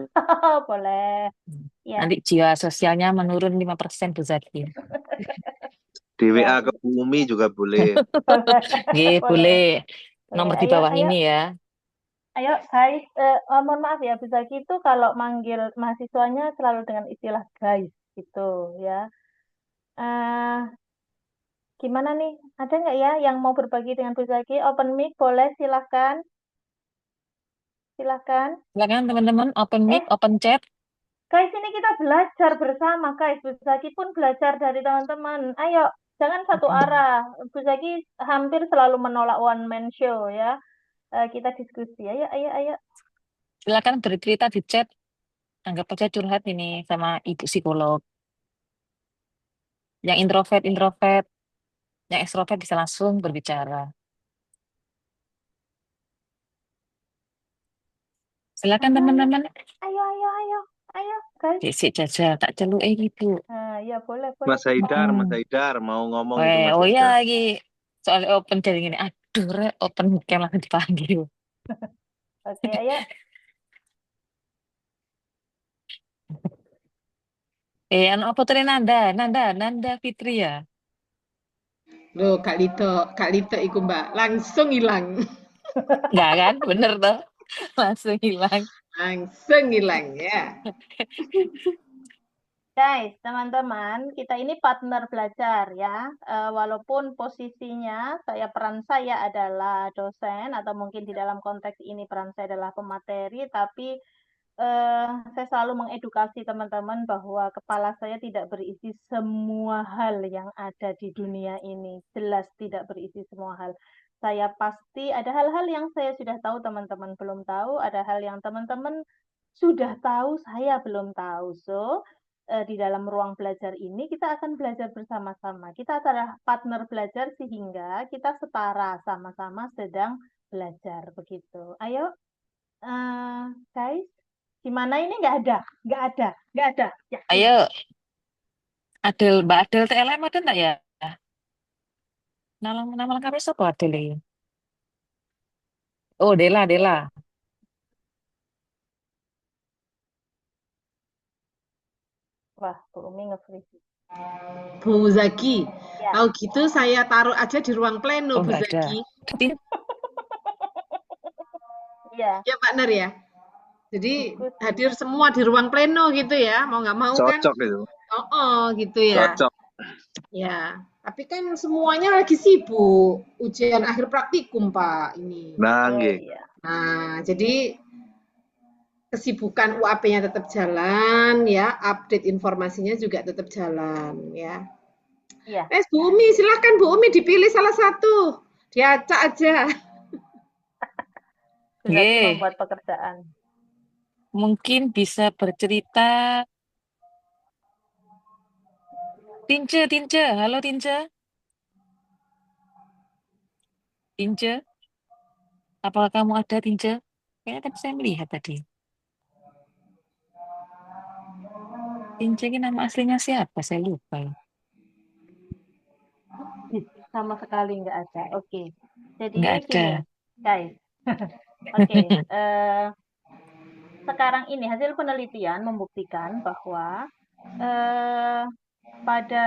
boleh. Ya. Nanti jiwa sosialnya menurun 5% Bu Zaki. Di Ya, WA ke Bu Umi juga boleh. Ye, boleh. Nomor di Ayo, bawah ayo, ini ya. ayo, guys. Mohon maaf ya, Bu Zaki itu kalau manggil mahasiswanya selalu dengan istilah guys, gitu ya. Eh, Gimana nih? Ada nggak ya yang mau berbagi dengan Bu Zaki? Open mic, boleh, silahkan. Silahkan. Silakan teman-teman, open mic, Eh, open chat. guys, ini kita belajar bersama, guys. Bu Zaki pun belajar dari teman-teman. Ayo, jangan satu arah. Bu Zaki hampir selalu menolak one man show ya. Kita diskusi. Ayo, ayo, ayo. Silakan bercerita di chat. Anggap aja curhat ini sama ibu psikolog. Yang introvert, yang ekstrovert bisa langsung berbicara. Silakan Ayo, ayo, teman-teman. ayo, ayo, ayo, ayo, guys. Si Jaja tak celuk gitu. Ya boleh, boleh. Mas Haidar, Mas Hmm. Haidar mau ngomong itu Mas Oh iya Haidar. lagi. Soalnya open chat gini. Aduh, open cam langsung dipanggil. Oke, ayo. Anu apa tuh Nanda Fitri ya. Loh, Kak Lito iku Mbak, langsung hilang. Enggak kan? Bener tuh. Langsung hilang. Langsung hilang ya. Guys, teman-teman, kita ini partner belajar ya. Walaupun posisinya peran saya adalah dosen atau mungkin di dalam konteks ini peran saya adalah pemateri, tapi saya selalu mengedukasi teman-teman bahwa kepala saya tidak berisi semua hal yang ada di dunia ini. Jelas tidak berisi semua hal. Saya pasti ada hal-hal yang saya sudah tahu, teman-teman belum tahu, ada hal yang teman-teman sudah tahu, saya belum tahu. So, di dalam ruang belajar ini kita akan belajar bersama-sama. Kita adalah partner belajar sehingga kita setara, sama-sama sedang belajar begitu. Ayo, guys, gimana ini nggak ada. Yakin. Ayo, Mbak Adel TLM ada enggak ya? Nama lengkapnya siapa Adel ini? Oh, Dela. Wah, Bu Umi nge-freeze. Bu Zaki, Ya. kalau gitu saya taruh aja di ruang pleno Oh, Bu enggak ada. Zaki. Iya. Ya Pak Ner ya. Jadi Diskusi. hadir semua di ruang pleno gitu ya, mau nggak mau kan. Cocok itu. Gitu ya. Cocok. Ya, tapi kan semuanya lagi sibuk. Ujian akhir praktikum Pak ini. Nah, Oh nggih. iya. Nah, jadi kesibukan UAP-nya tetap jalan ya, update informasinya juga tetap jalan ya. Iya. Bu Umi, silakan Bu Umi dipilih salah satu. Diacak aja. Sudah Ye, membuat pekerjaan. mungkin bisa bercerita. Tince. Halo Tince. Tince, apakah kamu ada Tince? Kayaknya tadi saya melihat tadi. Tince ini nama aslinya siapa? Saya lupa. Sama sekali nggak ada. Oke. Jadi Nggak ada. gini, guys. Oke. Sekarang ini hasil penelitian membuktikan bahwa pada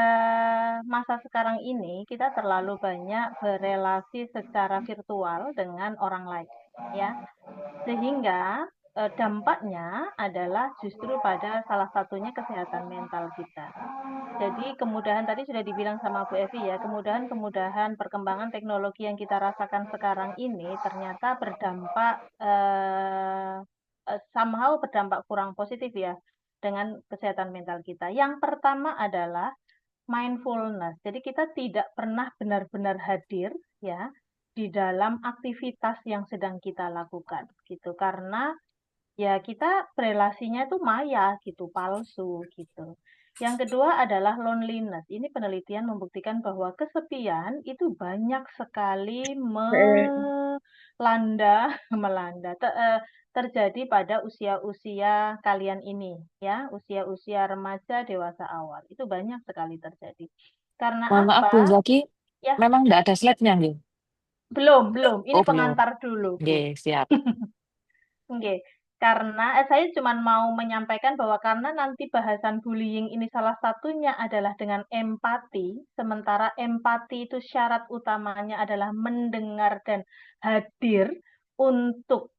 masa sekarang ini kita terlalu banyak berelasi secara virtual dengan orang lain, ya. Sehingga dampaknya adalah justru pada salah satunya kesehatan mental kita. Jadi kemudahan tadi sudah dibilang sama Bu Evi ya, kemudahan perkembangan teknologi yang kita rasakan sekarang ini ternyata berdampak somehow berdampak kurang positif ya dengan kesehatan mental kita. Yang pertama adalah mindfulness. Jadi kita tidak pernah benar-benar hadir ya di dalam aktivitas yang sedang kita lakukan gitu, karena ya kita relasinya itu maya gitu, palsu gitu. Yang kedua adalah loneliness. Ini penelitian membuktikan bahwa kesepian itu banyak sekali melanda terjadi pada usia-usia kalian ini ya, usia-usia remaja, dewasa awal. Itu banyak sekali terjadi. Karena Mohon maaf Bu apa? Zaki, Ya, memang nggak ada slide-nya nggih? belum. Ini Oh belum. pengantar dulu, Bu. Nggih, siap. Oke, karena saya cuma mau menyampaikan bahwa karena nanti bahasan bullying ini salah satunya adalah dengan empati, sementara empati itu syarat utamanya adalah mendengar dan hadir untuk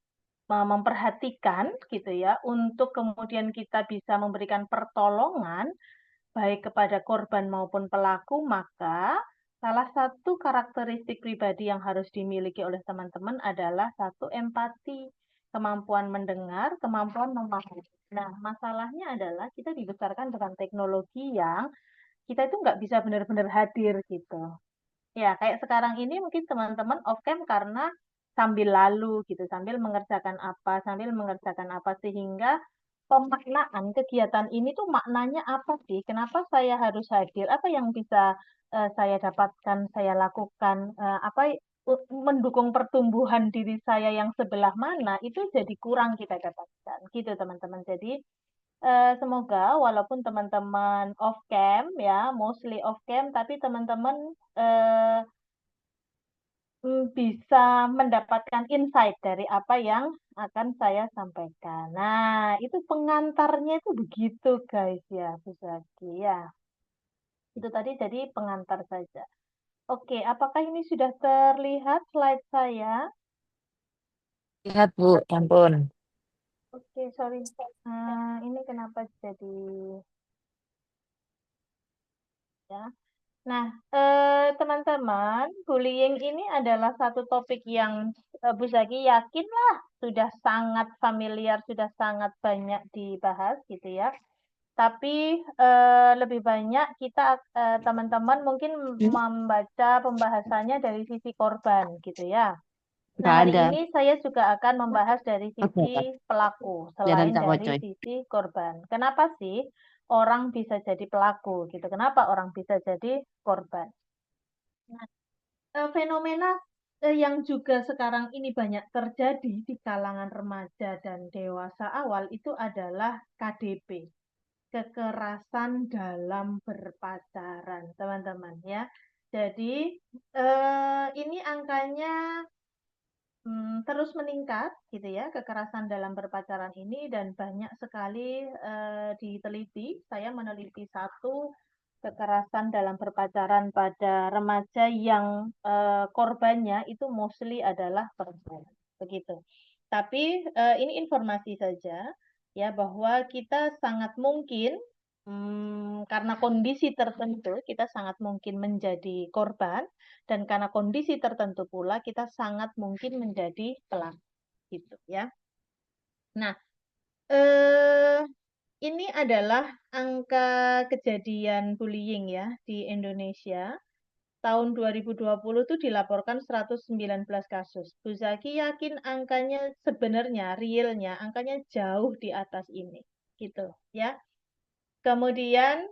memperhatikan gitu ya, untuk kemudian kita bisa memberikan pertolongan baik kepada korban maupun pelaku, maka salah satu karakteristik pribadi yang harus dimiliki oleh teman-teman adalah satu empati, kemampuan mendengar, kemampuan memahami. Nah, masalahnya adalah kita dibesarkan dengan teknologi yang kita itu nggak bisa benar-benar hadir gitu. Ya, kayak sekarang ini mungkin teman-teman off cam karena sambil lalu gitu, sambil mengerjakan apa sehingga pemaknaan kegiatan ini tuh maknanya apa sih? Kenapa saya harus hadir? Apa yang bisa saya dapatkan, saya lakukan? Apa mendukung pertumbuhan diri saya yang sebelah mana? Itu jadi kurang kita dapatkan, gitu teman-teman. Jadi semoga walaupun teman-teman off cam ya, mostly off cam, tapi teman-teman bisa mendapatkan insight dari apa yang akan saya sampaikan. Nah, itu pengantarnya itu begitu guys ya, Bu Zaki ya. Itu tadi jadi pengantar saja. Oke, apakah ini sudah terlihat slide saya? Lihat Bu, ampun. Oke, sorry. Ini kenapa jadi ya? Nah, teman-teman, bullying ini adalah satu topik yang Bu Zaki yakinlah sudah sangat familiar, sudah sangat banyak dibahas gitu ya. Tapi lebih banyak kita teman-teman mungkin membaca pembahasannya dari sisi korban gitu ya. Nah, hari Nggak ada. ini saya juga akan membahas dari Oke, sisi pelaku, jalan selain Cak dari Wocoy. sisi korban. Kenapa sih orang bisa jadi pelaku gitu? Kenapa orang bisa jadi korban? Nah, fenomena yang juga sekarang ini banyak terjadi di kalangan remaja dan dewasa awal itu adalah KDP, kekerasan dalam berpacaran, teman-teman ya. Jadi ini angkanya terus meningkat gitu ya, kekerasan dalam berpacaran ini, dan banyak sekali diteliti. Saya meneliti satu kekerasan dalam berpacaran pada remaja yang korbannya itu mostly adalah perempuan, begitu. Tapi ini informasi saja ya, bahwa kita sangat mungkin karena kondisi tertentu kita sangat mungkin menjadi korban, dan karena kondisi tertentu pula kita sangat mungkin menjadi pelaku gitu ya. Nah, eh, ini adalah angka kejadian bullying ya di Indonesia. Tahun 2020 itu dilaporkan 119 kasus. Bu Zaki yakin angkanya sebenarnya, realnya, angkanya jauh di atas ini. Gitu ya. Kemudian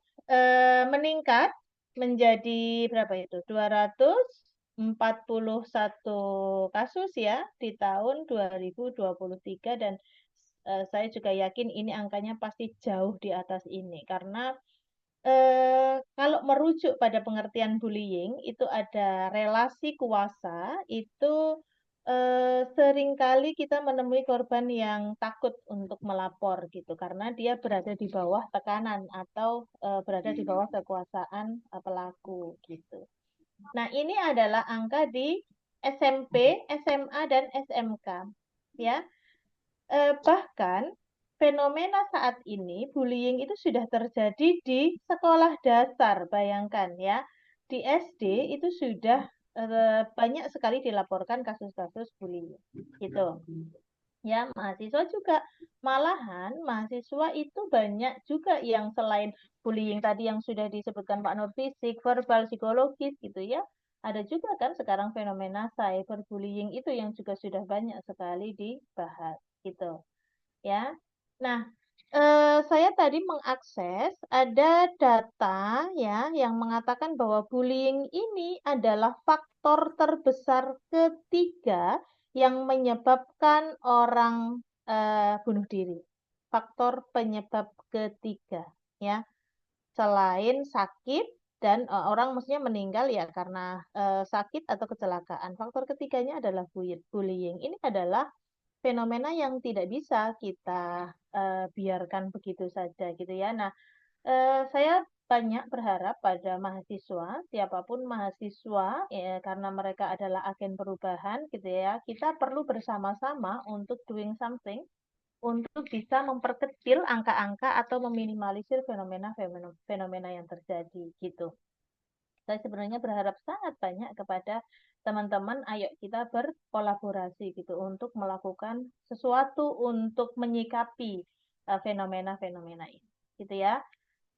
meningkat menjadi berapa itu? 241 kasus ya di tahun 2023, dan saya juga yakin ini angkanya pasti jauh di atas ini karena kalau merujuk pada pengertian bullying itu ada relasi kuasa, itu seringkali kita menemui korban yang takut untuk melapor gitu karena dia berada di bawah tekanan atau berada di bawah kekuasaan pelaku gitu. Nah, ini adalah angka di SMP, SMA, dan SMK ya. Bahkan fenomena saat ini bullying itu sudah terjadi di sekolah dasar, bayangkan ya. Di SD itu sudah banyak sekali dilaporkan kasus-kasus bullying gitu. Ya, mahasiswa juga. Malahan mahasiswa itu banyak juga yang selain bullying tadi yang sudah disebutkan Pak Nur, fisik, verbal, psikologis gitu ya. Ada juga kan sekarang fenomena cyberbullying itu yang juga sudah banyak sekali dibahas gitu ya. Nah, saya tadi mengakses ada data ya yang mengatakan bahwa bullying ini adalah faktor terbesar ketiga yang menyebabkan orang bunuh diri. Faktor penyebab ketiga ya. Selain sakit dan orang maksudnya meninggal ya karena sakit atau kecelakaan. Faktor ketiganya adalah bullying. Ini adalah fenomena yang tidak bisa kita biarkan begitu saja gitu ya. Nah, saya banyak berharap pada mahasiswa, siapapun mahasiswa, ya, karena mereka adalah agen perubahan gitu ya. Kita perlu bersama-sama untuk doing something untuk bisa memperkecil angka-angka atau meminimalisir fenomena yang terjadi gitu. Saya sebenarnya berharap sangat banyak kepada teman-teman, ayo kita berkolaborasi gitu untuk melakukan sesuatu untuk menyikapi fenomena-fenomena ini, gitu ya.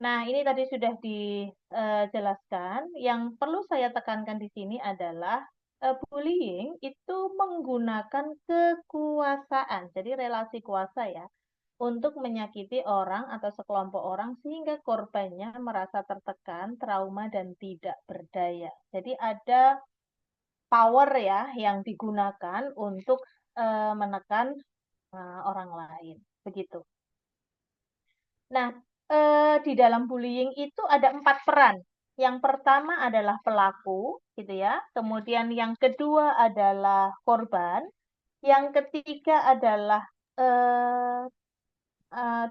Nah, ini tadi sudah dijelaskan. Yang perlu saya tekankan di sini adalah bullying itu menggunakan kekuasaan, jadi relasi kuasa ya, untuk menyakiti orang atau sekelompok orang sehingga korbannya merasa tertekan, trauma, dan tidak berdaya. Jadi ada power ya yang digunakan untuk menekan orang lain. Begitu. Nah, di dalam bullying itu ada 4 peran. Yang pertama adalah pelaku, gitu ya. Kemudian yang kedua adalah korban. Yang ketiga adalah eh,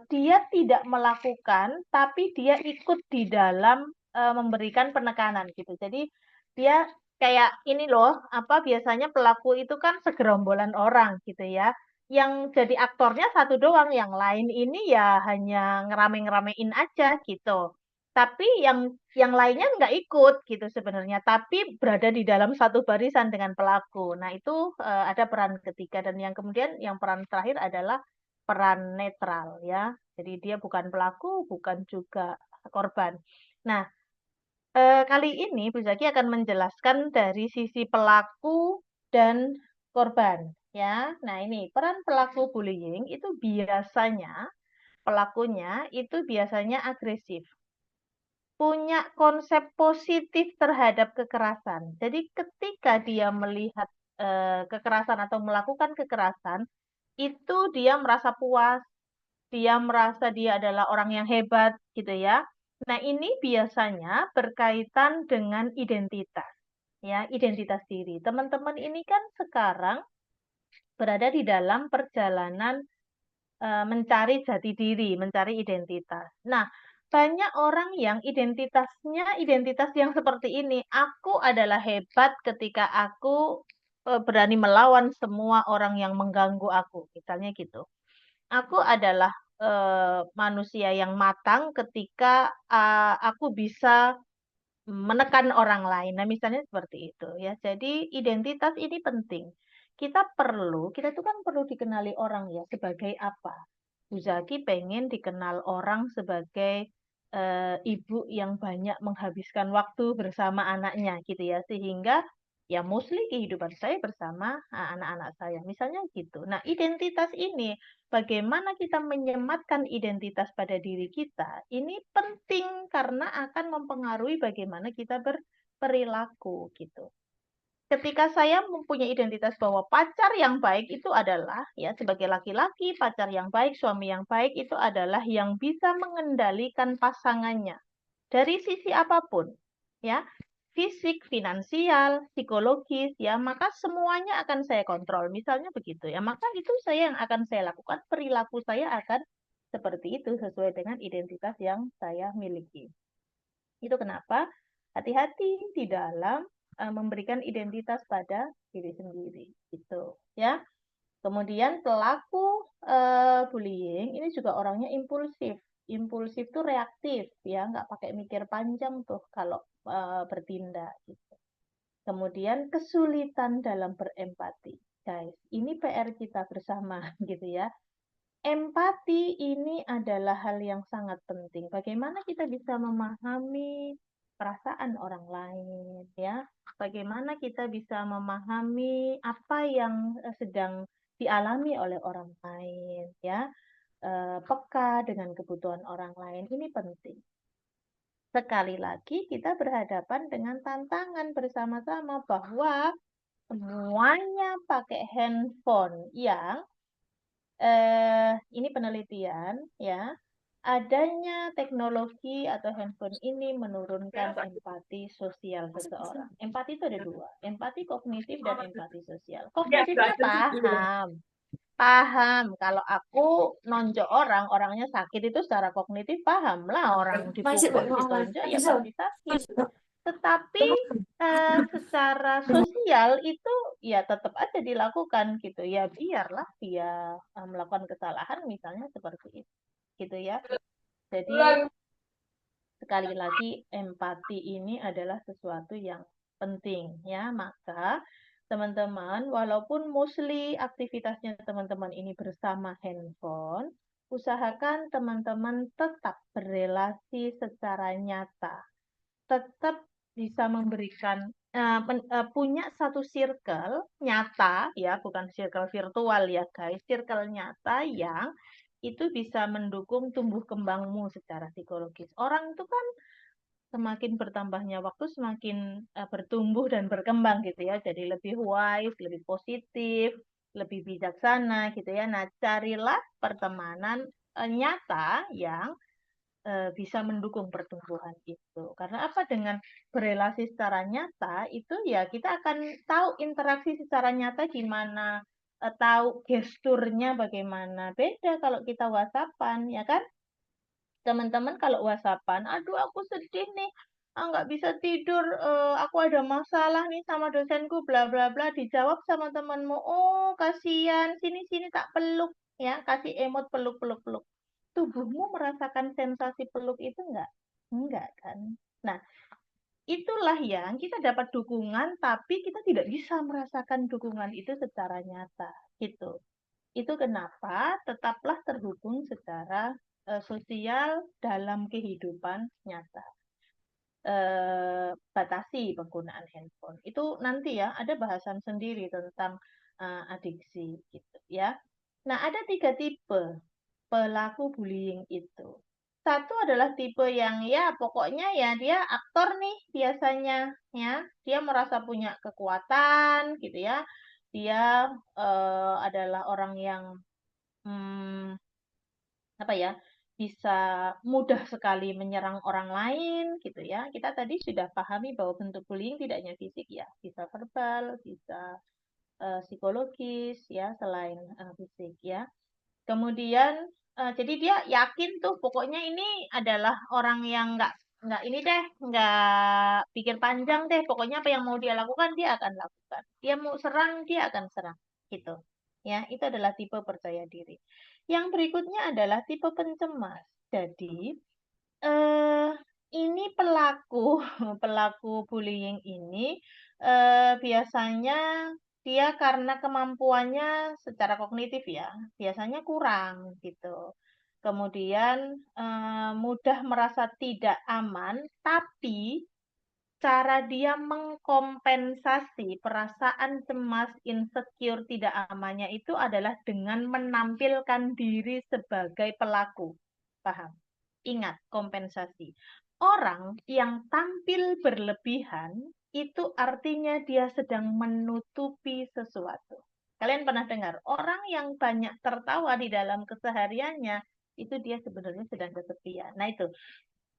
dia tidak melakukan, tapi dia ikut di dalam memberikan penekanan gitu. Jadi dia kayak ini loh, apa biasanya pelaku itu kan segerombolan orang gitu ya. Yang jadi aktornya satu doang, yang lain ini ya hanya ngerame-ngeramein aja gitu. Tapi yang lainnya nggak ikut gitu sebenarnya, tapi berada di dalam satu barisan dengan pelaku. Nah itu ada peran ketiga dan yang kemudian yang peran terakhir adalah peran netral ya. Jadi dia bukan pelaku, bukan juga korban. Nah, kali ini Bu Zaki akan menjelaskan dari sisi pelaku dan korban ya. Nah, ini peran pelaku bullying itu biasanya pelakunya itu biasanya agresif. Punya konsep positif terhadap kekerasan. Jadi ketika dia melihat kekerasan atau melakukan kekerasan, itu dia merasa puas, dia merasa dia adalah orang yang hebat gitu ya. Nah, ini biasanya berkaitan dengan identitas ya, identitas diri. Teman-teman ini kan sekarang berada di dalam perjalanan mencari jati diri, mencari identitas. Nah, banyak orang yang identitasnya identitas yang seperti ini. Aku adalah hebat ketika aku berani melawan semua orang yang mengganggu aku, misalnya gitu. Aku adalah manusia yang matang ketika aku bisa menekan orang lain. Nah, misalnya seperti itu ya. Jadi identitas ini penting. Kita tuh kan perlu dikenali orang ya sebagai apa. Bu Zaki pengen dikenal orang sebagai ibu yang banyak menghabiskan waktu bersama anaknya gitu ya. Sehingga ya mostly kehidupan saya bersama anak-anak saya. Misalnya gitu. Nah, identitas ini bagaimana kita menyematkan identitas pada diri kita, ini penting karena akan mempengaruhi bagaimana kita berperilaku gitu. Ketika saya mempunyai identitas bahwa pacar yang baik itu adalah ya sebagai laki-laki, pacar yang baik, suami yang baik itu adalah yang bisa mengendalikan pasangannya dari sisi apapun, ya. Fisik, finansial, psikologis, ya, maka semuanya akan saya kontrol. Misalnya begitu, ya, maka itu saya yang akan saya lakukan, perilaku saya akan seperti itu sesuai dengan identitas yang saya miliki. Itu kenapa hati-hati di dalam memberikan identitas pada diri sendiri, gitu, ya. Kemudian pelaku bullying ini juga orangnya impulsif. Impulsif tuh reaktif ya, nggak pakai mikir panjang tuh kalau bertindak gitu. Kemudian kesulitan dalam berempati. Guys, ini PR kita bersama gitu ya. Empati ini adalah hal yang sangat penting. Bagaimana kita bisa memahami perasaan orang lain, ya. Bagaimana kita bisa memahami apa yang sedang dialami oleh orang lain, ya. Peka dengan kebutuhan orang lain, ini penting. Sekali lagi kita berhadapan dengan tantangan bersama-sama bahwa semuanya pakai handphone yang ini penelitian ya, adanya teknologi atau handphone ini menurunkan empati sosial seseorang. Empati itu ada dua, empati kognitif dan empati sosial. Kognitifnya paham. Kalau aku nonjok orang, orangnya sakit itu secara kognitif paham lah, orang dipukul, ditonjok ya pasti sakit. Tetapi secara sosial itu ya tetap aja dilakukan gitu ya, biarlah dia melakukan kesalahan misalnya seperti itu gitu ya. Jadi sekali lagi empati ini adalah sesuatu yang penting ya. Maka teman-teman walaupun mostly aktivitasnya teman-teman ini bersama handphone, usahakan teman-teman tetap berrelasi secara nyata, tetap bisa memberikan punya satu circle nyata ya, bukan circle virtual ya guys, circle nyata yang itu bisa mendukung tumbuh kembangmu secara psikologis. Orang itu kan semakin bertambahnya waktu semakin bertumbuh dan berkembang gitu ya, jadi lebih wise, lebih positif, lebih bijaksana gitu ya. Nah, carilah pertemanan nyata yang bisa mendukung pertumbuhan itu. Karena apa? Dengan berelasi secara nyata itu ya kita akan tahu interaksi secara nyata gimana, tahu gesturnya bagaimana. Beda kalau kita WhatsAppan ya kan? Teman-teman kalau WhatsAppan, aduh aku sedih nih, nggak bisa tidur, aku ada masalah nih sama dosenku, bla bla bla, dijawab sama temanmu, oh kasihan, sini sini tak peluk, ya kasih emot peluk peluk peluk. Tubuhmu merasakan sensasi peluk itu enggak? Enggak kan? Nah, itulah yang kita dapat dukungan, tapi kita tidak bisa merasakan dukungan itu secara nyata, gitu. Itu kenapa tetaplah terhubung secara sosial dalam kehidupan nyata. Batasi penggunaan handphone. Itu nanti ya ada bahasan sendiri tentang adiksi gitu ya. Nah, ada 3 tipe pelaku bullying itu. Satu adalah tipe yang ya pokoknya ya dia aktor nih biasanya ya. Dia merasa punya kekuatan gitu ya. Dia adalah orang yang apa ya, bisa mudah sekali menyerang orang lain gitu ya. Kita tadi sudah pahami bahwa bentuk bullying tidak hanya fisik ya, bisa verbal, bisa psikologis ya selain fisik ya. Kemudian jadi dia yakin tuh pokoknya ini adalah orang yang nggak ini deh, nggak pikir panjang deh, pokoknya apa yang mau dia lakukan dia akan lakukan. Dia mau serang dia akan serang gitu. Ya, itu adalah tipe percaya diri. Yang berikutnya adalah tipe pencemas. Jadi eh ini pelaku pelaku bullying ini biasanya dia karena kemampuannya secara kognitif ya, biasanya kurang gitu. Kemudian mudah merasa tidak aman, tapi cara dia mengkompensasi perasaan cemas, insecure, tidak amannya itu adalah dengan menampilkan diri sebagai pelaku. Paham? Ingat, kompensasi. Orang yang tampil berlebihan itu artinya dia sedang menutupi sesuatu. Kalian pernah dengar, orang yang banyak tertawa di dalam kesehariannya, itu dia sebenarnya sedang kesepian. Nah itu,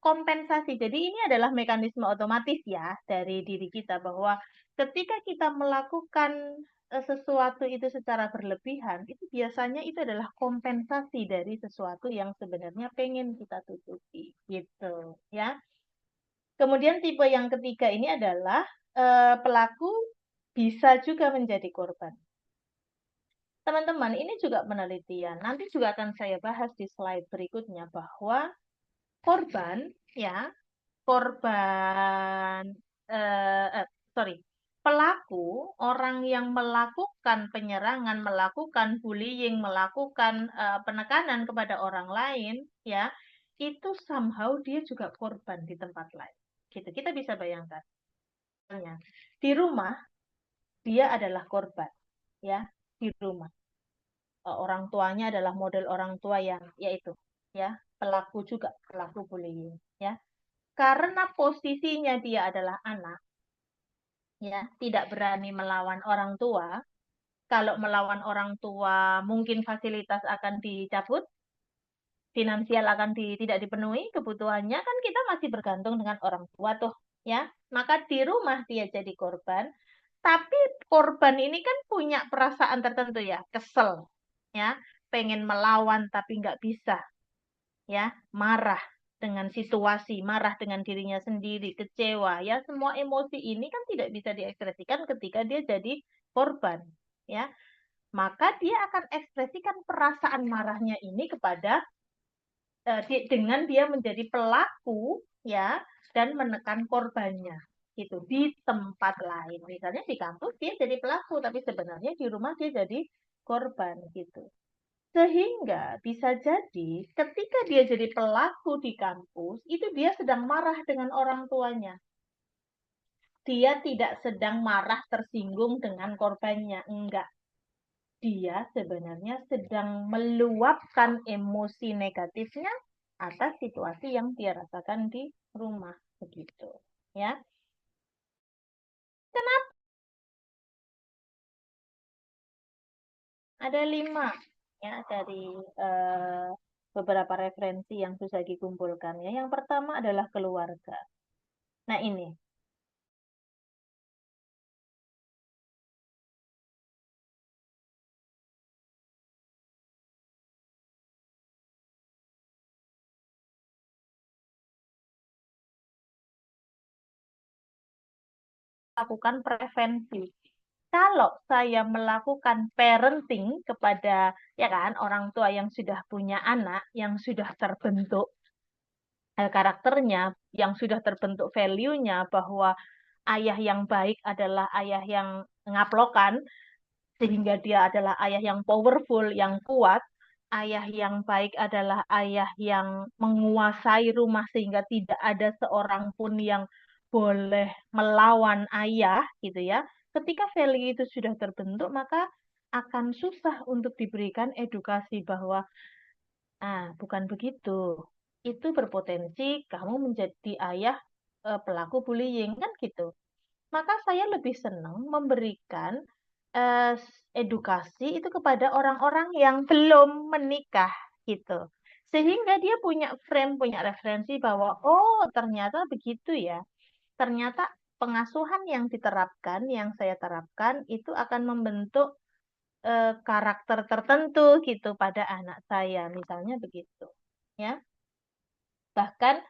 kompensasi. Jadi ini adalah mekanisme otomatis ya dari diri kita bahwa ketika kita melakukan sesuatu itu secara berlebihan, itu biasanya itu adalah kompensasi dari sesuatu yang sebenarnya pengen kita tutupi gitu ya. Kemudian tipe yang ketiga ini adalah pelaku bisa juga menjadi korban. Teman-teman, ini juga penelitian. Nanti juga akan saya bahas di slide berikutnya bahwa korban ya korban pelaku orang yang melakukan penyerangan, melakukan bullying, melakukan penekanan kepada orang lain ya itu somehow dia juga korban di tempat lain. Gitu. Kita bisa bayangkan. Di rumah dia adalah korban, ya, di rumah. Orang tuanya adalah model orang tua yang yaitu ya, pelaku juga, pelaku bullying, ya. Karena posisinya dia adalah anak, ya, tidak berani melawan orang tua. Kalau melawan orang tua, mungkin fasilitas akan dicabut, finansial akan tidak dipenuhi kebutuhannya, kan kita masih bergantung dengan orang tua tuh, ya. Maka di rumah dia jadi korban, tapi korban ini kan punya perasaan tertentu ya, kesel, ya, pengen melawan tapi nggak bisa, ya, marah dengan situasi, marah dengan dirinya sendiri, kecewa, ya, semua emosi ini kan tidak bisa diekspresikan ketika dia jadi korban, ya. Maka dia akan ekspresikan perasaan marahnya ini kepada dengan dia menjadi pelaku, ya, dan menekan korbannya gitu di tempat lain. Misalnya di kampus dia jadi pelaku, tapi sebenarnya di rumah dia jadi korban gitu. Sehingga bisa jadi ketika dia jadi pelaku di kampus, itu dia sedang marah dengan orang tuanya. Dia tidak sedang marah tersinggung dengan korbannya, enggak. Dia sebenarnya sedang meluapkan emosi negatifnya atas situasi yang dia rasakan di rumah begitu, ya. Kenapa? Ada 5 ya dari beberapa referensi yang bisa dikumpulkan ya. Yang pertama adalah keluarga. Nah ini lakukan prevensi. Kalau saya melakukan parenting kepada ya kan orang tua yang sudah punya anak yang sudah terbentuk karakternya, yang sudah terbentuk value-nya bahwa ayah yang baik adalah ayah yang ngaplokan sehingga dia adalah ayah yang powerful, yang kuat. Ayah yang baik adalah ayah yang menguasai rumah sehingga tidak ada seorang pun yang boleh melawan ayah gitu ya. Ketika value itu sudah terbentuk, maka akan susah untuk diberikan edukasi bahwa bukan begitu. Itu berpotensi kamu menjadi ayah pelaku bullying kan gitu. Maka saya lebih senang memberikan eh, edukasi itu kepada orang-orang yang belum menikah gitu. Sehingga dia punya frame, punya referensi bahwa oh ternyata begitu ya. Ternyata pengasuhan yang diterapkan, yang saya terapkan itu akan membentuk karakter tertentu gitu pada anak saya, misalnya begitu. Ya. Bahkan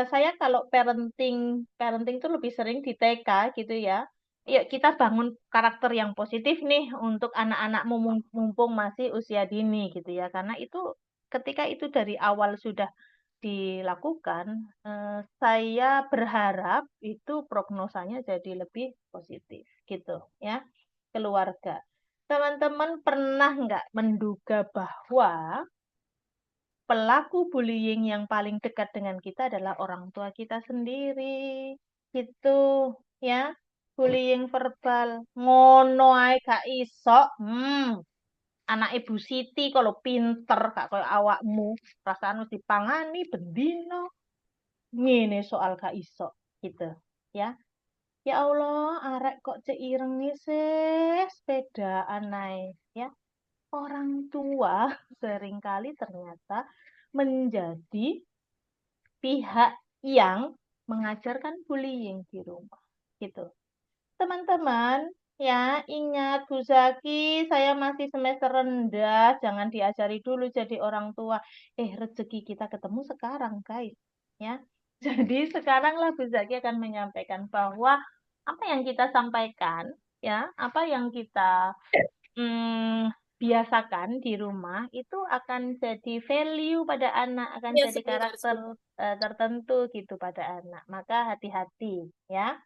saya kalau parenting parenting itu lebih sering di TK gitu ya. Yuk kita bangun karakter yang positif nih untuk anak-anakmu mumpung masih usia dini gitu ya. Karena itu ketika itu dari awal sudah dilakukan, saya berharap itu prognosanya jadi lebih positif gitu ya. Keluarga. Teman-teman pernah nggak menduga bahwa pelaku bullying yang paling dekat dengan kita adalah orang tua kita sendiri. Gitu, ya. Bullying verbal. Ngono ae gak iso. Anak Ibu Siti kalau pinter gak koyo awakmu, perasaan mesti dipangani bendino. Ngene soal gak iso, gitu. Ya. Ya Allah, arek kok ceireng sih sepedaan ae, ya. Orang tua seringkali ternyata menjadi pihak yang mengajarkan bullying di rumah. Gitu. Teman-teman, ya ingat Bu Zaki, saya masih semester rendah, jangan diajari dulu jadi orang tua. Rezeki kita ketemu sekarang, guys. Ya. Jadi sekaranglah Bu Zaki akan menyampaikan bahwa apa yang kita sampaikan, ya, apa yang kita biasakan di rumah itu akan jadi value pada anak, akan Ya, jadi sebentar, karakter tertentu gitu pada anak. Maka hati-hati ya.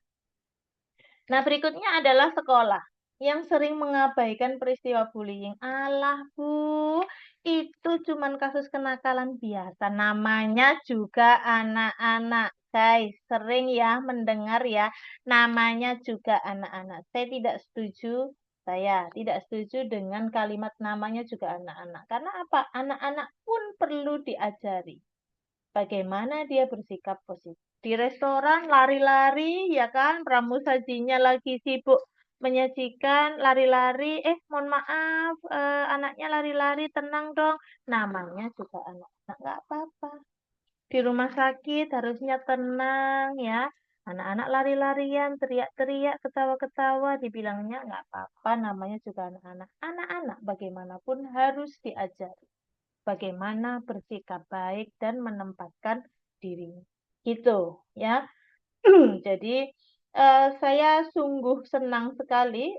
Nah, berikutnya adalah sekolah yang sering mengabaikan peristiwa bullying. Alah, Bu, itu cuman kasus kenakalan biasa. Namanya juga anak-anak. guys, sering ya mendengar ya, namanya juga anak-anak. Saya tidak setuju dengan kalimat namanya juga anak-anak. Karena apa? Anak-anak pun perlu diajari bagaimana dia bersikap positif. Di restoran lari-lari, ya kan, pramusajinya lagi sibuk menyajikan lari-lari, mohon maaf, anaknya lari-lari, tenang dong. Namanya juga anak-anak, nggak apa-apa. Di rumah sakit harusnya tenang ya. Anak-anak lari-larian, teriak-teriak, ketawa-ketawa, dibilangnya nggak apa-apa, namanya juga anak-anak. Anak-anak bagaimanapun harus diajari bagaimana bersikap baik dan menempatkan diri. Gitu ya. Jadi saya sungguh senang sekali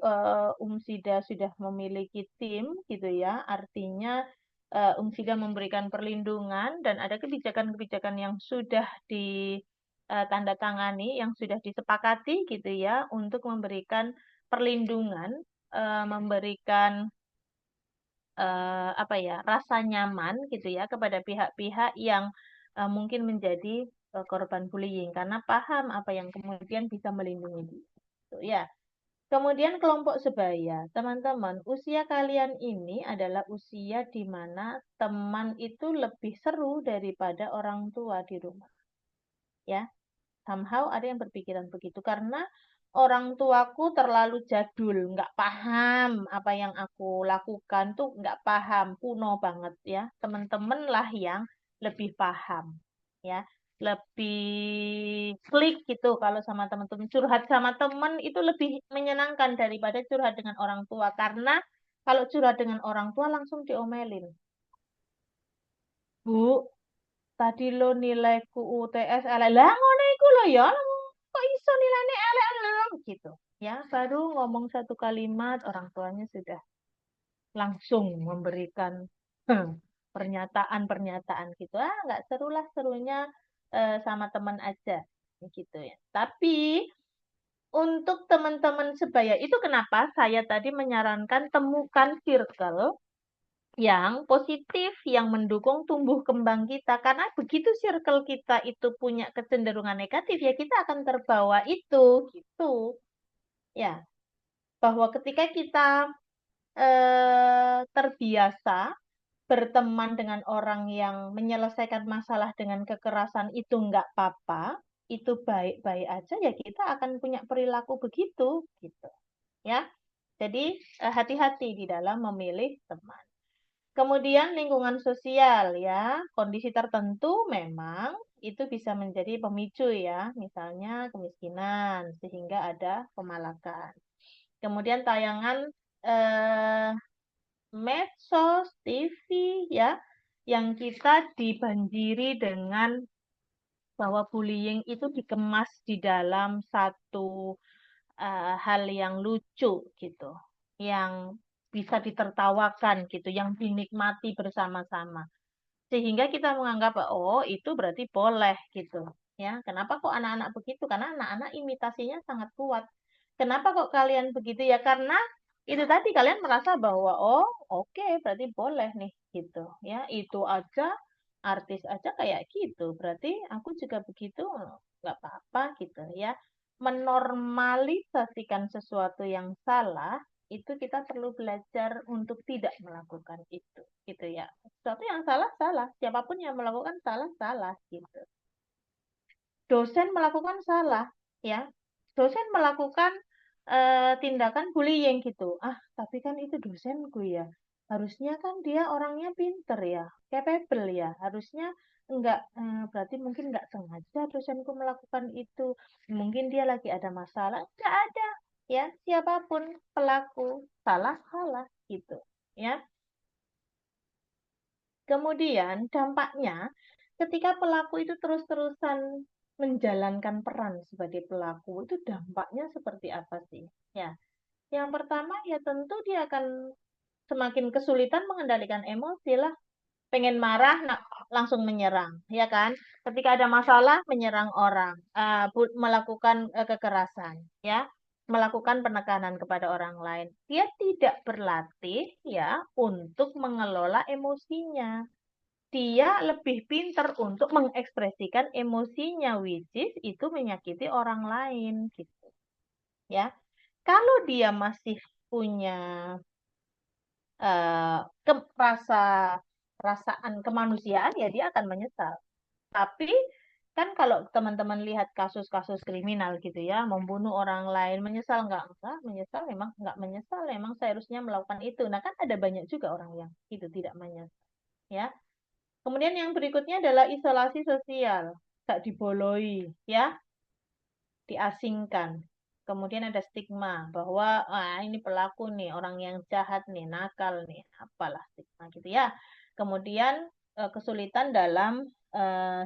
Umsida sudah memiliki tim gitu ya. Artinya Umsida memberikan perlindungan dan ada kebijakan-kebijakan yang sudah ditandatangani, yang sudah disepakati gitu ya untuk memberikan perlindungan, memberikan apa ya, rasa nyaman gitu ya kepada pihak-pihak yang mungkin menjadi korban bullying karena paham apa yang kemudian bisa melindungi dia. Gitu ya. Kemudian kelompok sebaya, teman-teman, usia kalian ini adalah usia di mana teman itu lebih seru daripada orang tua di rumah. Ya, somehow ada yang berpikiran begitu karena orang tuaku terlalu jadul, nggak paham apa yang aku lakukan tuh nggak paham, kuno banget ya. Teman-teman lah yang lebih paham ya, lebih klik gitu kalau sama teman-teman. Curhat sama teman itu lebih menyenangkan daripada curhat dengan orang tua karena kalau curhat dengan orang tua langsung diomelin. Bu, tadi lo nilaiku UTS elek. Lah ngono iku lo ya, kok iso nilainya elek gitu. Ya, baru ngomong satu kalimat orang tuanya sudah langsung memberikan pernyataan-pernyataan gitu. Ah, nggak seru lah, serunya sama teman aja gitu ya. Tapi untuk teman-teman sebaya itu kenapa saya tadi menyarankan temukan circle yang positif, yang mendukung tumbuh kembang kita. Karena begitu circle kita itu punya kecenderungan negatif, ya kita akan terbawa itu, gitu. Ya, bahwa ketika kita terbiasa berteman dengan orang yang menyelesaikan masalah dengan kekerasan itu nggak apa-apa, itu baik-baik aja, ya kita akan punya perilaku begitu, gitu. Ya, jadi hati-hati di dalam memilih teman. Kemudian lingkungan sosial ya, kondisi tertentu memang itu bisa menjadi pemicu ya, misalnya kemiskinan sehingga ada pemalakan. Kemudian tayangan eh, medsos, TV ya, yang kita dibanjiri dengan bahwa bullying itu dikemas di dalam satu hal yang lucu gitu, yang bisa ditertawakan gitu, yang dinikmati bersama-sama. Sehingga kita menganggap, oh itu berarti boleh gitu. Ya, kenapa kok anak-anak begitu? Karena anak-anak imitasinya sangat kuat. Kenapa kok kalian begitu? Ya karena itu tadi kalian merasa bahwa oh oke berarti boleh nih gitu. Ya, itu aja artis aja kayak gitu. Berarti aku juga begitu nggak apa-apa gitu ya. Menormalisasikan sesuatu yang salah itu kita perlu belajar untuk tidak melakukan itu gitu ya, sesuatu yang salah salah, siapapun yang melakukan salah salah gitu. Dosen melakukan salah ya, dosen melakukan tindakan bullying gitu, tapi kan itu dosenku ya, harusnya kan dia orangnya pinter ya, capable ya, harusnya enggak, berarti mungkin enggak sengaja dosenku melakukan itu, mungkin dia lagi ada masalah, enggak ada ya, siapapun pelaku salah salah gitu ya. Kemudian dampaknya ketika pelaku itu terus-terusan menjalankan peran sebagai pelaku, itu dampaknya seperti apa sih? Ya, yang pertama ya tentu dia akan semakin kesulitan mengendalikan emosi lah. Pengen marah, nah, langsung menyerang, ya kan? Ketika ada masalah, menyerang orang, melakukan kekerasan, ya, melakukan penekanan kepada orang lain. Dia tidak berlatih, ya, untuk mengelola emosinya. dia lebih pintar untuk mengekspresikan emosinya, which is itu menyakiti orang lain gitu. Ya, kalau dia masih punya perasaan kemanusiaan, ya dia akan menyesal. Tapi kan kalau teman-teman lihat kasus-kasus kriminal gitu ya, membunuh orang lain, menyesal nggak? Enggak, menyesal memang nggak menyesal, memang seharusnya melakukan itu. Nah kan ada banyak juga orang yang itu tidak menyesal. Ya. Kemudian yang berikutnya adalah isolasi sosial, nggak diboloi, ya, diasingkan. Kemudian ada stigma bahwa ini pelaku nih, orang yang jahat nih, nakal nih, apalah stigma gitu ya. Kemudian kesulitan dalam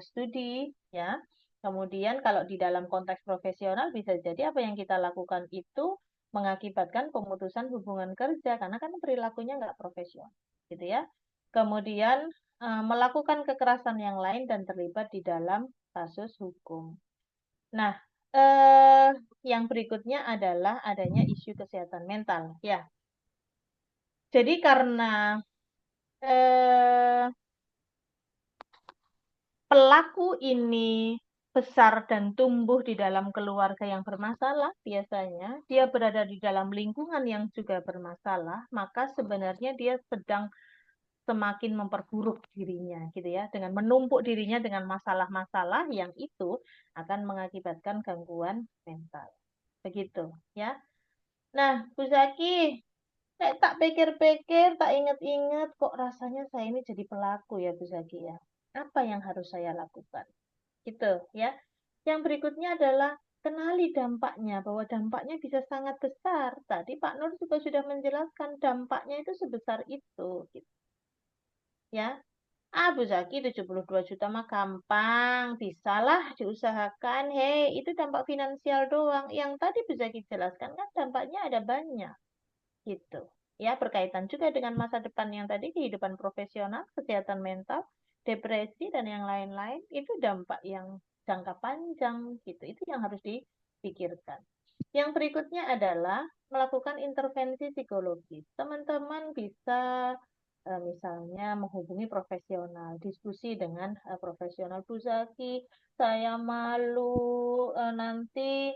studi ya. Kemudian kalau di dalam konteks profesional bisa jadi apa yang kita lakukan itu mengakibatkan pemutusan hubungan kerja karena kan perilakunya nggak profesional gitu ya. Kemudian melakukan kekerasan yang lain dan terlibat di dalam kasus hukum. Nah, yang berikutnya adalah adanya isu kesehatan mental. Ya, jadi karena eh, pelaku ini besar dan tumbuh di dalam keluarga yang bermasalah, biasanya dia berada di dalam lingkungan yang juga bermasalah, maka sebenarnya dia sedang semakin memperburuk dirinya gitu ya, dengan menumpuk dirinya dengan masalah-masalah yang itu akan mengakibatkan gangguan mental. Begitu ya. Nah, Bu Zaki, tak pikir-pikir, tak ingat-ingat, kok rasanya saya ini jadi pelaku ya, Bu Zaki ya. Apa yang harus saya lakukan? Gitu ya. Yang berikutnya adalah kenali dampaknya, bahwa dampaknya bisa sangat besar. Tadi Pak Nur juga sudah menjelaskan dampaknya itu sebesar itu. Gitu. Ya, Bu Zaki 72 juta mah gampang, bisalah diusahakan. Hei, itu dampak finansial doang. Yang tadi Bu Zaki jelaskan kan dampaknya ada banyak. Gitu. Ya, berkaitan juga dengan masa depan yang tadi, kehidupan profesional, kesehatan mental, depresi, dan yang lain-lain. Itu dampak yang jangka panjang. Gitu. Itu yang harus dipikirkan. Yang berikutnya adalah melakukan intervensi psikologis. Teman-teman bisa misalnya menghubungi profesional, diskusi dengan profesional. Bu Zaki, saya malu nanti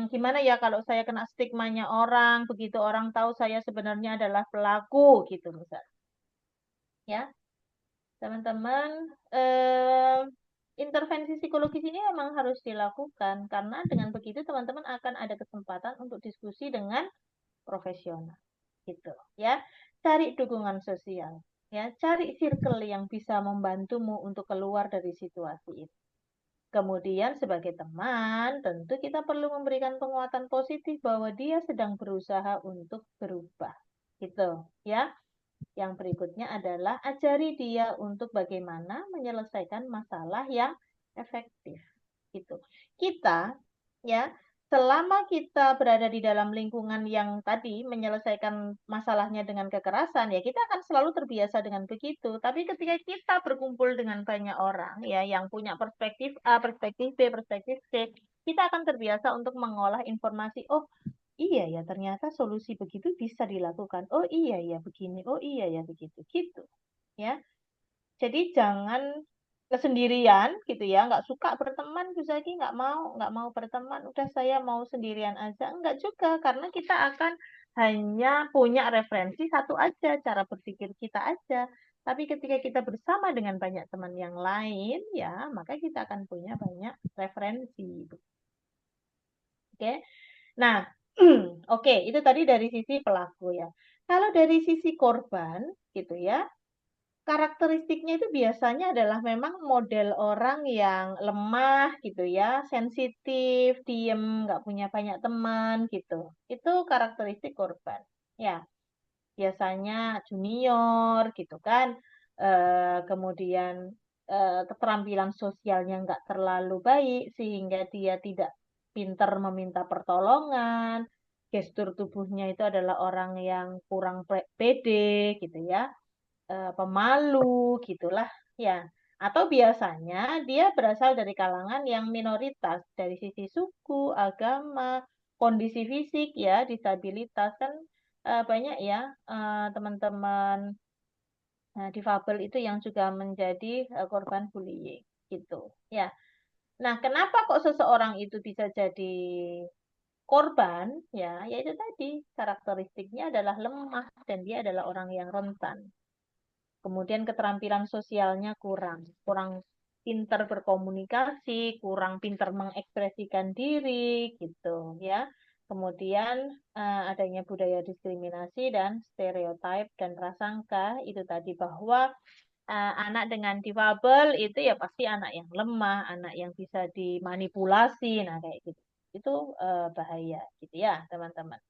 gimana ya kalau saya kena stigmanya orang, begitu orang tahu saya sebenarnya adalah pelaku gitu misalnya. Ya, teman-teman, intervensi psikologis ini memang harus dilakukan karena dengan begitu teman-teman akan ada kesempatan untuk diskusi dengan profesional gitu ya. Cari dukungan sosial ya, cari circle yang bisa membantumu untuk keluar dari situasi itu. Kemudian sebagai teman, tentu kita perlu memberikan penguatan positif bahwa dia sedang berusaha untuk berubah. Gitu, ya. Yang berikutnya adalah ajari dia untuk bagaimana menyelesaikan masalah yang efektif. Gitu. Kita ya, selama kita berada di dalam lingkungan yang tadi menyelesaikan masalahnya dengan kekerasan, ya kita akan selalu terbiasa dengan begitu. Tapi ketika kita berkumpul dengan banyak orang ya yang punya perspektif A, perspektif B, perspektif C, kita akan terbiasa untuk mengolah informasi. Oh, iya ya, ternyata solusi begitu bisa dilakukan. Oh iya ya begini. Oh iya ya begitu. Gitu. Ya. Jadi jangan kesendirian gitu ya, nggak suka berteman, Bu Zaki nggak mau berteman, udah saya mau sendirian aja. Enggak juga, karena kita akan hanya punya referensi satu aja, cara berpikir kita aja. Tapi ketika kita bersama dengan banyak teman yang lain, ya maka kita akan punya banyak referensi. Oke, nah, oke, itu tadi dari sisi pelaku ya. Kalau dari sisi korban, gitu ya, karakteristiknya itu biasanya adalah memang model orang yang lemah gitu ya, sensitif, diem, nggak punya banyak teman gitu. Itu karakteristik korban. Ya, biasanya junior gitu kan. Kemudian keterampilan sosialnya nggak terlalu baik sehingga dia tidak pintar meminta pertolongan. Gestur tubuhnya itu adalah orang yang kurang pede gitu ya, pemalu gitulah ya. Atau biasanya dia berasal dari kalangan yang minoritas dari sisi suku, agama, kondisi fisik ya, disabilitas kan banyak ya teman-teman Nah, difabel itu yang juga menjadi korban bullying gitu. Ya. Nah, kenapa kok seseorang itu bisa jadi korban? Ya, yaitu tadi karakteristiknya adalah lemah dan dia adalah orang yang rentan. Kemudian keterampilan sosialnya kurang, kurang pintar berkomunikasi, kurang pintar mengekspresikan diri gitu ya. Kemudian adanya budaya diskriminasi dan stereotip dan prasangka itu tadi bahwa anak dengan difabel itu ya pasti anak yang lemah, anak yang bisa dimanipulasi, nah kayak gitu. Itu bahaya gitu ya, teman-teman.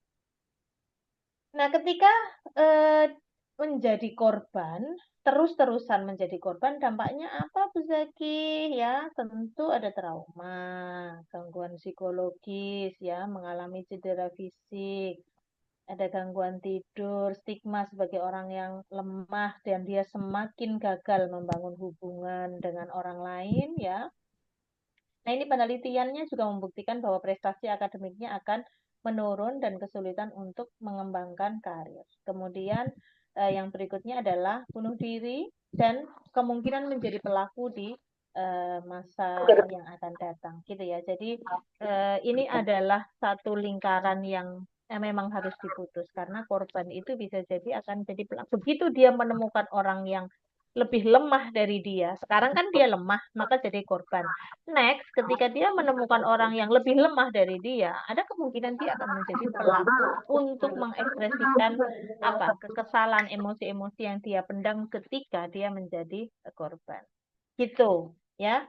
Nah, ketika eh, menjadi korban, terus-terusan menjadi korban, dampaknya apa, Bu Zaki? Ya, tentu ada trauma, gangguan psikologis, ya, mengalami cedera fisik, ada gangguan tidur, stigma sebagai orang yang lemah, dan dia semakin gagal membangun hubungan dengan orang lain, ya. Nah, ini penelitiannya juga membuktikan bahwa prestasi akademiknya akan menurun dan kesulitan untuk mengembangkan karir. Kemudian yang berikutnya adalah bunuh diri dan kemungkinan menjadi pelaku di masa yang akan datang, gitu ya. Jadi ini adalah satu lingkaran yang memang harus diputus karena korban itu bisa jadi akan jadi pelaku. Begitu dia menemukan orang yang lebih lemah dari dia, sekarang kan dia lemah, maka jadi korban. Next, ketika dia menemukan orang yang lebih lemah dari dia, ada kemungkinan dia akan menjadi pelaku untuk mengekspresikan apa kekesalan, emosi-emosi yang dia pendam ketika dia menjadi korban. Gitu, ya.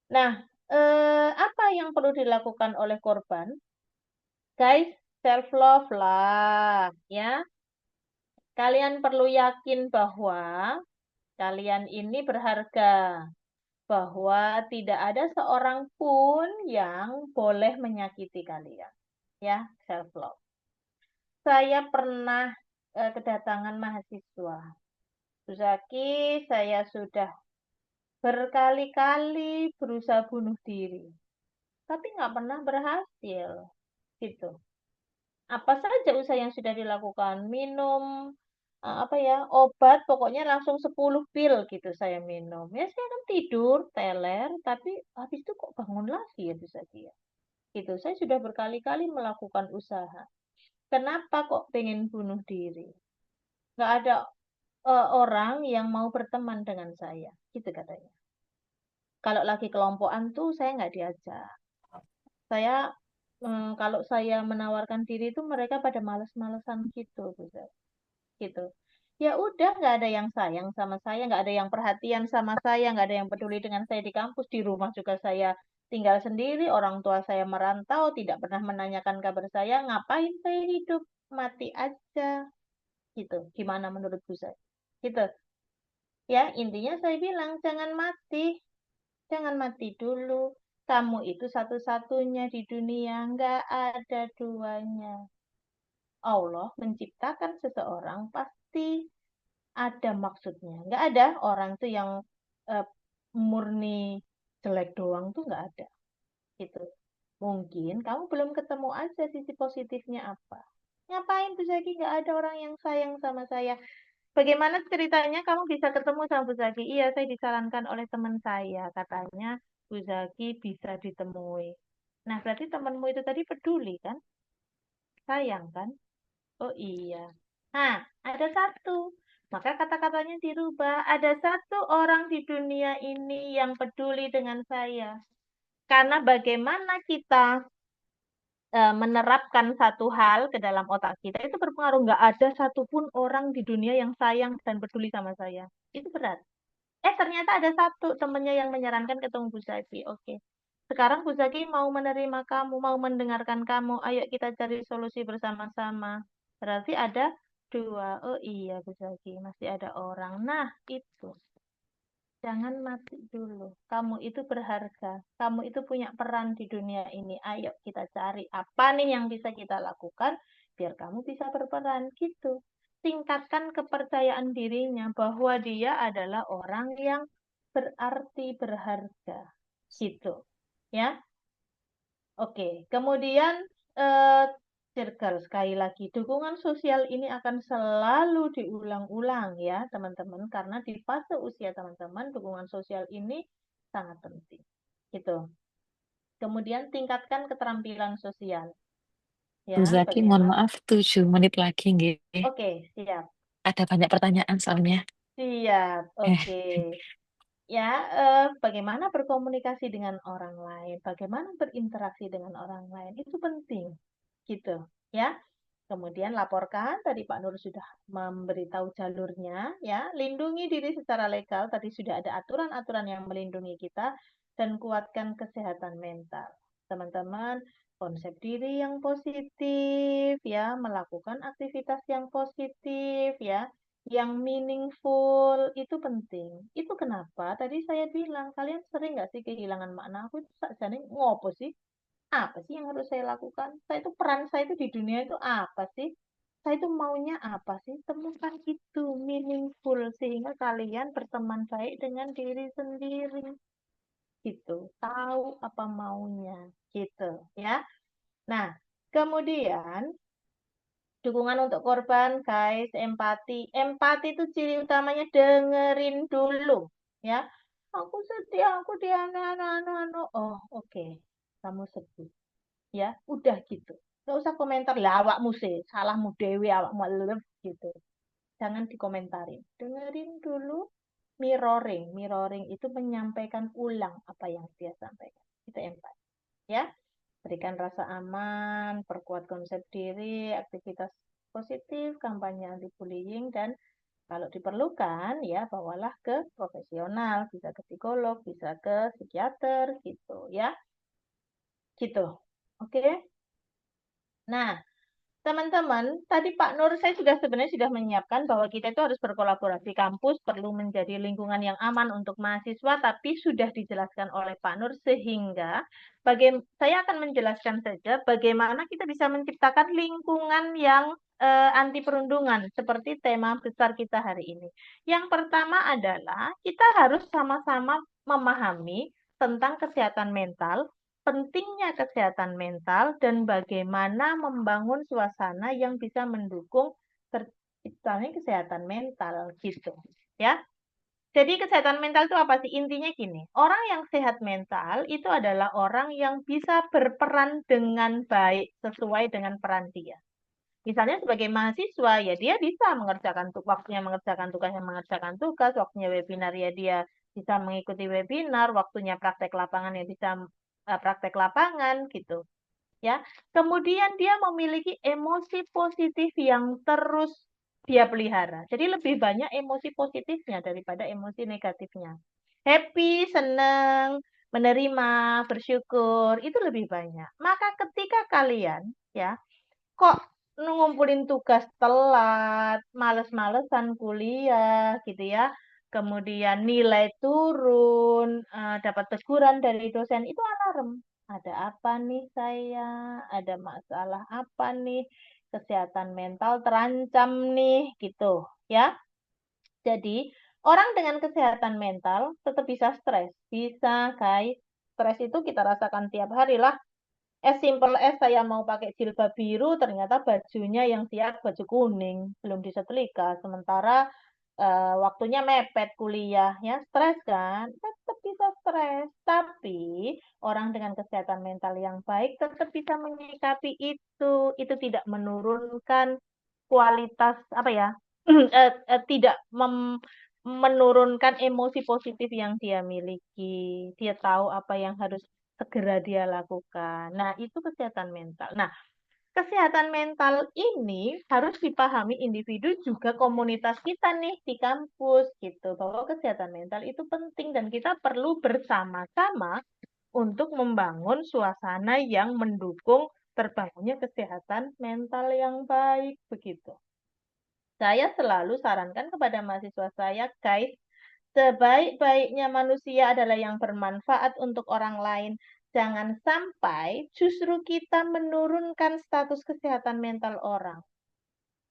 Nah, apa yang perlu dilakukan oleh korban? Guys, self love lah, ya. Kalian perlu yakin bahwa kalian ini berharga, bahwa tidak ada seorang pun yang boleh menyakiti kalian. Ya, self love. Saya pernah kedatangan mahasiswa. Bu Zaki, saya sudah berkali-kali berusaha bunuh diri, tapi nggak pernah berhasil. Gitu. Apa saja usaha yang sudah dilakukan? Minum apa ya, obat, pokoknya langsung 10 pil gitu saya minum. Ya saya kan tidur, teler, tapi habis itu kok bangun lagi ya bisa dia. Gitu. Saya sudah berkali-kali melakukan usaha. Kenapa kok pengen bunuh diri? Nggak ada orang yang mau berteman dengan saya. Gitu katanya. Kalau lagi kelompokan tuh saya nggak diajak. Saya kalau saya menawarkan diri itu mereka pada males-malesan gitu, gitu. Ya udah nggak ada yang sayang sama saya, nggak ada yang perhatian sama saya, nggak ada yang peduli dengan saya di kampus, di rumah juga saya tinggal sendiri, orang tua saya merantau, tidak pernah menanyakan kabar saya, ngapain saya hidup, mati aja, gitu. Gimana menurut Bu saya? Gitu. Ya intinya saya bilang jangan mati dulu. Kamu itu satu-satunya di dunia, nggak ada duanya. Allah menciptakan seseorang pasti ada maksudnya. Nggak ada orang tuh yang eh, murni jelek doang tuh nggak ada. Gitu. Mungkin kamu belum ketemu aja sisi positifnya apa. Ngapain Bu Zaki nggak ada orang yang sayang sama saya? Bagaimana ceritanya kamu bisa ketemu sama Bu Zaki? Iya, saya disarankan oleh teman saya. Katanya Bu Zaki bisa ditemui. Nah, berarti temanmu itu tadi peduli kan? Sayang kan? Oh iya. Nah, ada satu. Maka kata-katanya dirubah. Ada satu orang di dunia ini yang peduli dengan saya. Karena bagaimana kita menerapkan satu hal ke dalam otak kita itu berpengaruh. Nggak ada satupun orang di dunia yang sayang dan peduli sama saya. Itu berat. Ternyata ada satu temennya yang menyarankan ketemu Bu Zaki. Oke. Sekarang Bu Zaki mau menerima kamu, mau mendengarkan kamu. Ayo kita cari solusi bersama-sama. Berarti ada dua. Oh iya Bu Zaki, masih ada orang. Nah, itu. Jangan mati dulu. Kamu itu berharga. Kamu itu punya peran di dunia ini. Ayo kita cari apa nih yang bisa kita lakukan biar kamu bisa berperan gitu. Tingkatkan kepercayaan dirinya bahwa dia adalah orang yang berarti berharga. Gitu. Ya. Oke. Kemudian eh, circle. Sekali lagi, dukungan sosial ini akan selalu diulang-ulang ya teman-teman, karena di fase usia teman-teman dukungan sosial ini sangat penting. Gitu. Kemudian tingkatkan keterampilan sosial. Bu Ya, Zaki, mohon bagaimana? maaf, 7 menit lagi, nggih. Oke, siap. Ada banyak pertanyaan soalnya. Siap. Eh, Oke. Ya, bagaimana berkomunikasi dengan orang lain, bagaimana berinteraksi dengan orang lain, itu penting. Gitu. Ya. Kemudian laporkan, tadi Pak Nur sudah memberitahu jalurnya, ya. Lindungi diri secara legal, tadi sudah ada aturan-aturan yang melindungi kita, dan kuatkan kesehatan mental. Teman-teman, konsep diri yang positif, ya, melakukan aktivitas yang positif, ya, yang meaningful, itu penting. Itu kenapa? Tadi saya bilang, kalian sering nggak sih kehilangan makna? Aku itu sakjane ngopo sih? Apa sih yang harus saya lakukan? Saya itu peran saya itu di dunia itu apa sih? Saya itu maunya apa sih? Temukan itu meaningful sehingga kalian berteman baik dengan diri sendiri gitu. Tahu apa maunya gitu ya. Nah, kemudian dukungan untuk korban, guys, empati. Empati itu ciri utamanya dengerin dulu ya. Aku sedih, aku di anu. Oh, oke. Kamu sedih ya udah gitu, nggak usah komentar lah awakmu sih salahmu dewi awakmu lelep gitu, jangan dikomentarin, dengerin dulu. Mirroring itu menyampaikan ulang apa yang dia sampaikan, itu empati ya. Berikan rasa aman, perkuat konsep diri, aktivitas positif, kampanye anti bullying, dan kalau diperlukan ya bawalah ke profesional, bisa ke psikolog, bisa ke psikiater gitu ya, gitu. Oke. Nah, teman-teman, tadi Pak Nur saya sebenarnya sudah menyiapkan bahwa kita itu harus berkolaborasi. Kampus perlu menjadi lingkungan yang aman untuk mahasiswa, tapi sudah dijelaskan oleh Pak Nur sehingga saya akan menjelaskan saja bagaimana kita bisa menciptakan lingkungan yang anti perundungan seperti tema besar kita hari ini. Yang pertama adalah kita harus sama-sama memahami tentang kesehatan mental, pentingnya kesehatan mental, dan bagaimana membangun suasana yang bisa mendukung terciptanya kesehatan mental gitu ya. Jadi kesehatan mental itu apa sih? Intinya gini, orang yang sehat mental itu adalah orang yang bisa berperan dengan baik sesuai dengan peran dia. Misalnya sebagai mahasiswa ya dia bisa mengerjakan waktunya mengerjakan tugasnya mengerjakan tugas, waktunya webinar ya dia bisa mengikuti webinar, waktunya praktek lapangan ya bisa praktek lapangan gitu ya. Kemudian dia memiliki emosi positif yang terus dia pelihara. Jadi lebih banyak emosi positifnya daripada emosi negatifnya. Happy, senang, menerima, bersyukur itu lebih banyak. Maka ketika kalian ya kok ngumpulin tugas telat, males-malesan kuliah gitu ya. Kemudian nilai turun, dapat teguran dari dosen, itu alarm. Ada apa nih saya? Ada masalah apa nih? Kesehatan mental terancam nih gitu ya. Jadi, orang dengan kesehatan mental tetap bisa stres. Bisa, guys. Stres itu kita rasakan tiap hari lah. As simple as saya mau pakai jilbab biru, ternyata bajunya yang siap baju kuning, belum disetrika. Sementara waktunya mepet kuliah, ya stres kan? Tetap bisa stres. Tapi orang dengan kesehatan mental yang baik tetap bisa menyikapi itu. Itu tidak menurunkan kualitas apa ya? Tidak menurunkan emosi positif yang dia miliki. Dia tahu apa yang harus segera dia lakukan. Nah, itu kesehatan mental. Nah, kesehatan mental ini harus dipahami individu juga komunitas kita nih di kampus gitu. Bahwa kesehatan mental itu penting dan kita perlu bersama-sama untuk membangun suasana yang mendukung terbangunnya kesehatan mental yang baik begitu. Saya selalu sarankan kepada mahasiswa saya, guys, sebaik-baiknya manusia adalah yang bermanfaat untuk orang lain. Jangan sampai justru kita menurunkan status kesehatan mental orang.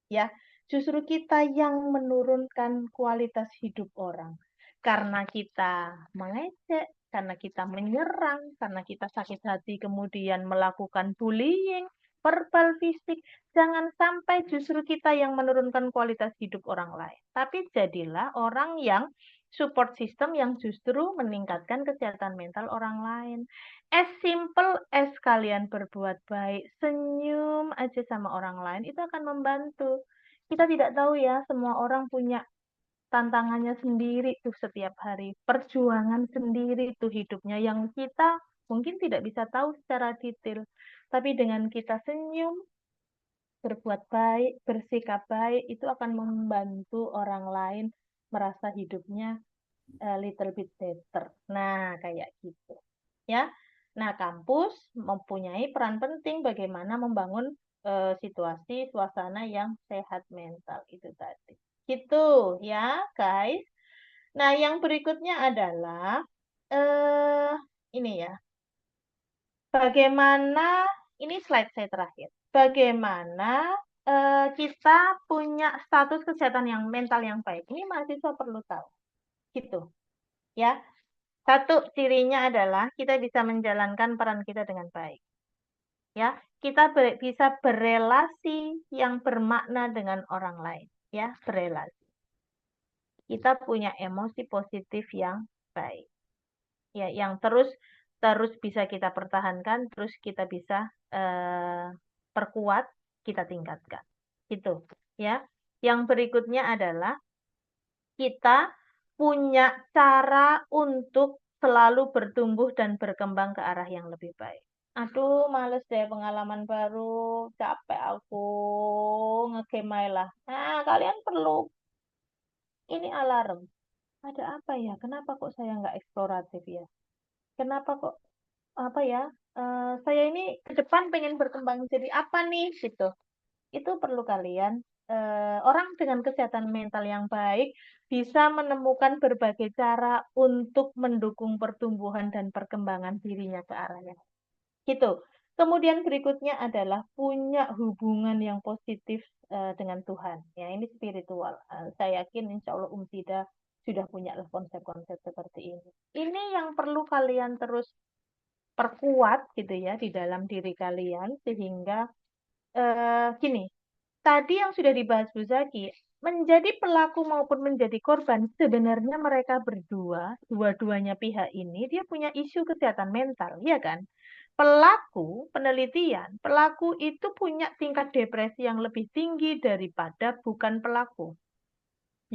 Ya, justru kita yang menurunkan kualitas hidup orang. Karena kita mengejek, karena kita menyerang, karena kita sakit hati kemudian melakukan bullying. verbal, fisik. Jangan sampai justru kita yang menurunkan kualitas hidup orang lain. Tapi jadilah orang yang support system yang justru meningkatkan kesehatan mental orang lain. As simple as kalian berbuat baik, senyum aja sama orang lain, itu akan membantu. Kita tidak tahu ya, semua orang punya tantangannya sendiri tuh setiap hari, perjuangan sendiri tuh hidupnya yang kita mungkin tidak bisa tahu secara detail. Tapi dengan kita senyum, berbuat baik, bersikap baik, itu akan membantu orang lain merasa hidupnya a little bit better. Nah, kayak gitu. Ya. Nah, kampus mempunyai peran penting bagaimana membangun situasi suasana yang sehat mental itu tadi. Gitu ya, guys. Nah, yang berikutnya adalah eh ini ya. Bagaimana ini slide saya terakhir. Bagaimana kita punya status kesehatan yang mental yang baik. Ini mahasiswa perlu tahu. Gitu. Ya. Satu cirinya adalah kita bisa menjalankan peran kita dengan baik. Ya, kita bisa berelasi yang bermakna dengan orang lain. Ya, berelasi. Kita punya emosi positif yang baik. Ya, yang terus bisa kita pertahankan, terus kita bisa perkuat, kita tingkatkan. Itu, ya. Yang berikutnya adalah kita punya cara untuk selalu bertumbuh dan berkembang ke arah yang lebih baik. Aduh, males deh pengalaman baru, capek aku, ngegame lah. Nah, kalian perlu ini alarm. Ada apa ya? Kenapa kok saya nggak eksploratif ya? Kenapa kok apa ya? Saya ini ke depan pengen berkembang jadi apa nih gitu. Itu perlu kalian orang dengan kesehatan mental yang baik bisa menemukan berbagai cara untuk mendukung pertumbuhan dan perkembangan dirinya ke arah yang gitu. Kemudian berikutnya adalah punya hubungan yang positif dengan Tuhan. Ya, ini spiritual. Saya yakin insya Allah Sida sudah punya konsep-konsep seperti ini. Ini yang perlu kalian terus perkuat gitu ya di dalam diri kalian sehingga gini, tadi yang sudah dibahas Bu Zaki, menjadi pelaku maupun menjadi korban, sebenarnya mereka berdua, dua-duanya pihak ini, dia punya isu kesehatan mental, ya kan? Pelaku, penelitian, pelaku itu punya tingkat depresi yang lebih tinggi daripada bukan pelaku.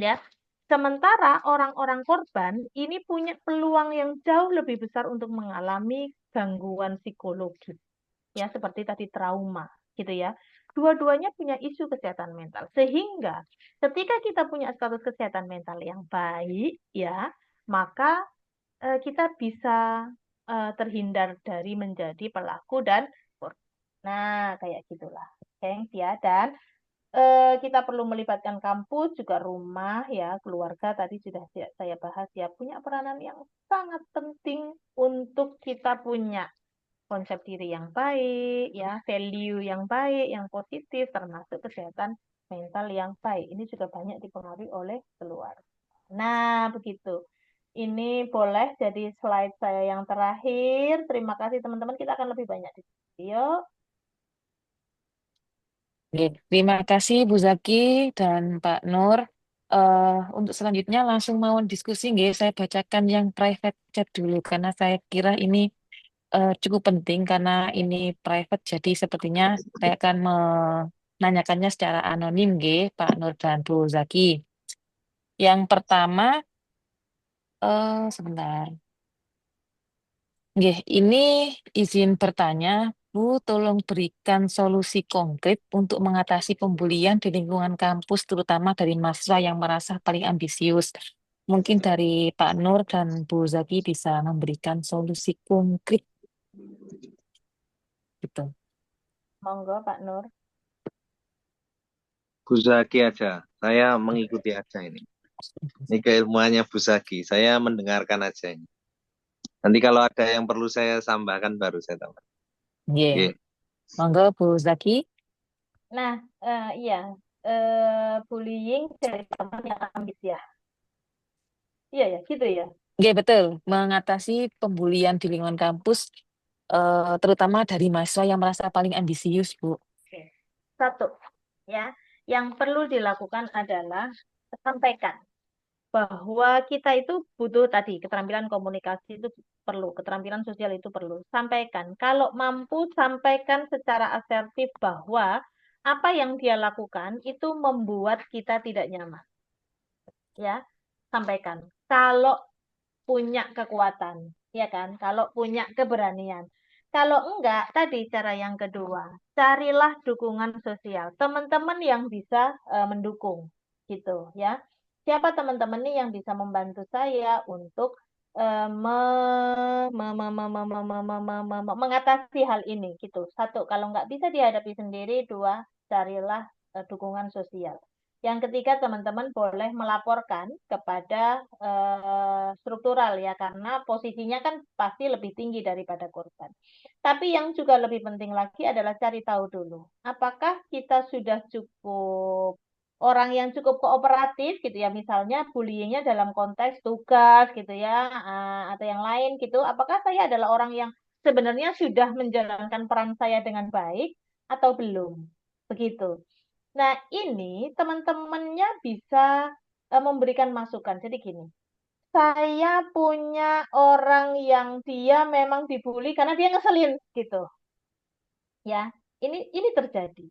Ya. Sementara orang-orang korban ini punya peluang yang jauh lebih besar untuk mengalami gangguan psikologi. Ya, seperti tadi trauma, gitu ya. Dua-duanya punya isu kesehatan mental. Sehingga ketika kita punya status kesehatan mental yang baik, ya, maka kita bisa terhindar dari menjadi pelaku dan korban. Nah, kayak gitulah. Thanks ya. Dan kita perlu melibatkan kampus, juga rumah, ya, keluarga tadi sudah saya bahas ya, punya peranan yang sangat penting untuk kita punya konsep diri yang baik, ya, value yang baik, yang positif, termasuk kesehatan mental yang baik. Ini juga banyak dipengaruhi oleh keluarga. Nah, begitu. Ini boleh jadi slide saya yang terakhir. Terima kasih teman-teman. Kita akan lebih banyak di video. Oke, terima kasih Bu Zaki dan Pak Nur. Untuk selanjutnya langsung mau diskusi, nggih. Saya bacakan yang private chat dulu karena saya kira ini cukup penting karena ini private, jadi sepertinya saya akan menanyakannya secara anonim, nggih, Pak Nur dan Bu Zaki. Yang pertama, sebentar. Nggih, ini izin bertanya, Bu, tolong berikan solusi konkret untuk mengatasi pembulian di lingkungan kampus, terutama dari mahasiswa yang merasa paling ambisius. Mungkin dari Pak Nur dan Bu Zaki bisa memberikan solusi konkret, gitu. Monggo Pak Nur. Bu Zaki aja, saya mengikuti aja ini. Ini keilmuannya Bu Zaki, saya mendengarkan aja ini. Nanti kalau ada yang perlu saya tambahkan baru saya tambah. Nggih. Nggih. Monggo Bu Zaki. Nah, iya, bullying dari teman yang ambis ya. Iya ya, gitu ya. Nggih, betul. Mengatasi pembulian di lingkungan kampus terutama dari mahasiswa yang merasa paling ambisius, Bu. Oke. Satu, ya, yang perlu dilakukan adalah sampaikan bahwa kita itu butuh tadi keterampilan komunikasi itu perlu, keterampilan sosial itu perlu. Sampaikan, kalau mampu sampaikan secara asertif bahwa apa yang dia lakukan itu membuat kita tidak nyaman. Ya, sampaikan. Kalau punya kekuatan, ya kan? Kalau punya keberanian. Kalau enggak, tadi cara yang kedua, carilah dukungan sosial, teman-teman yang bisa mendukung, gitu ya. Siapa teman-teman nih yang bisa membantu saya untuk mengatasi hal ini, gitu. Satu, kalau enggak bisa dihadapi sendiri, dua, carilah dukungan sosial. Yang ketiga, teman-teman boleh melaporkan kepada struktural ya, karena posisinya kan pasti lebih tinggi daripada korban. Tapi yang juga lebih penting lagi adalah cari tahu dulu, apakah kita sudah cukup orang yang cukup kooperatif gitu ya, misalnya bullyingnya dalam konteks tugas gitu ya, atau yang lain gitu. Apakah saya adalah orang yang sebenarnya sudah menjalankan peran saya dengan baik atau belum? Begitu. Nah, ini teman-temannya bisa memberikan masukan. Jadi gini, saya punya orang yang dia memang dibully karena dia ngeselin gitu. Ya, ini terjadi.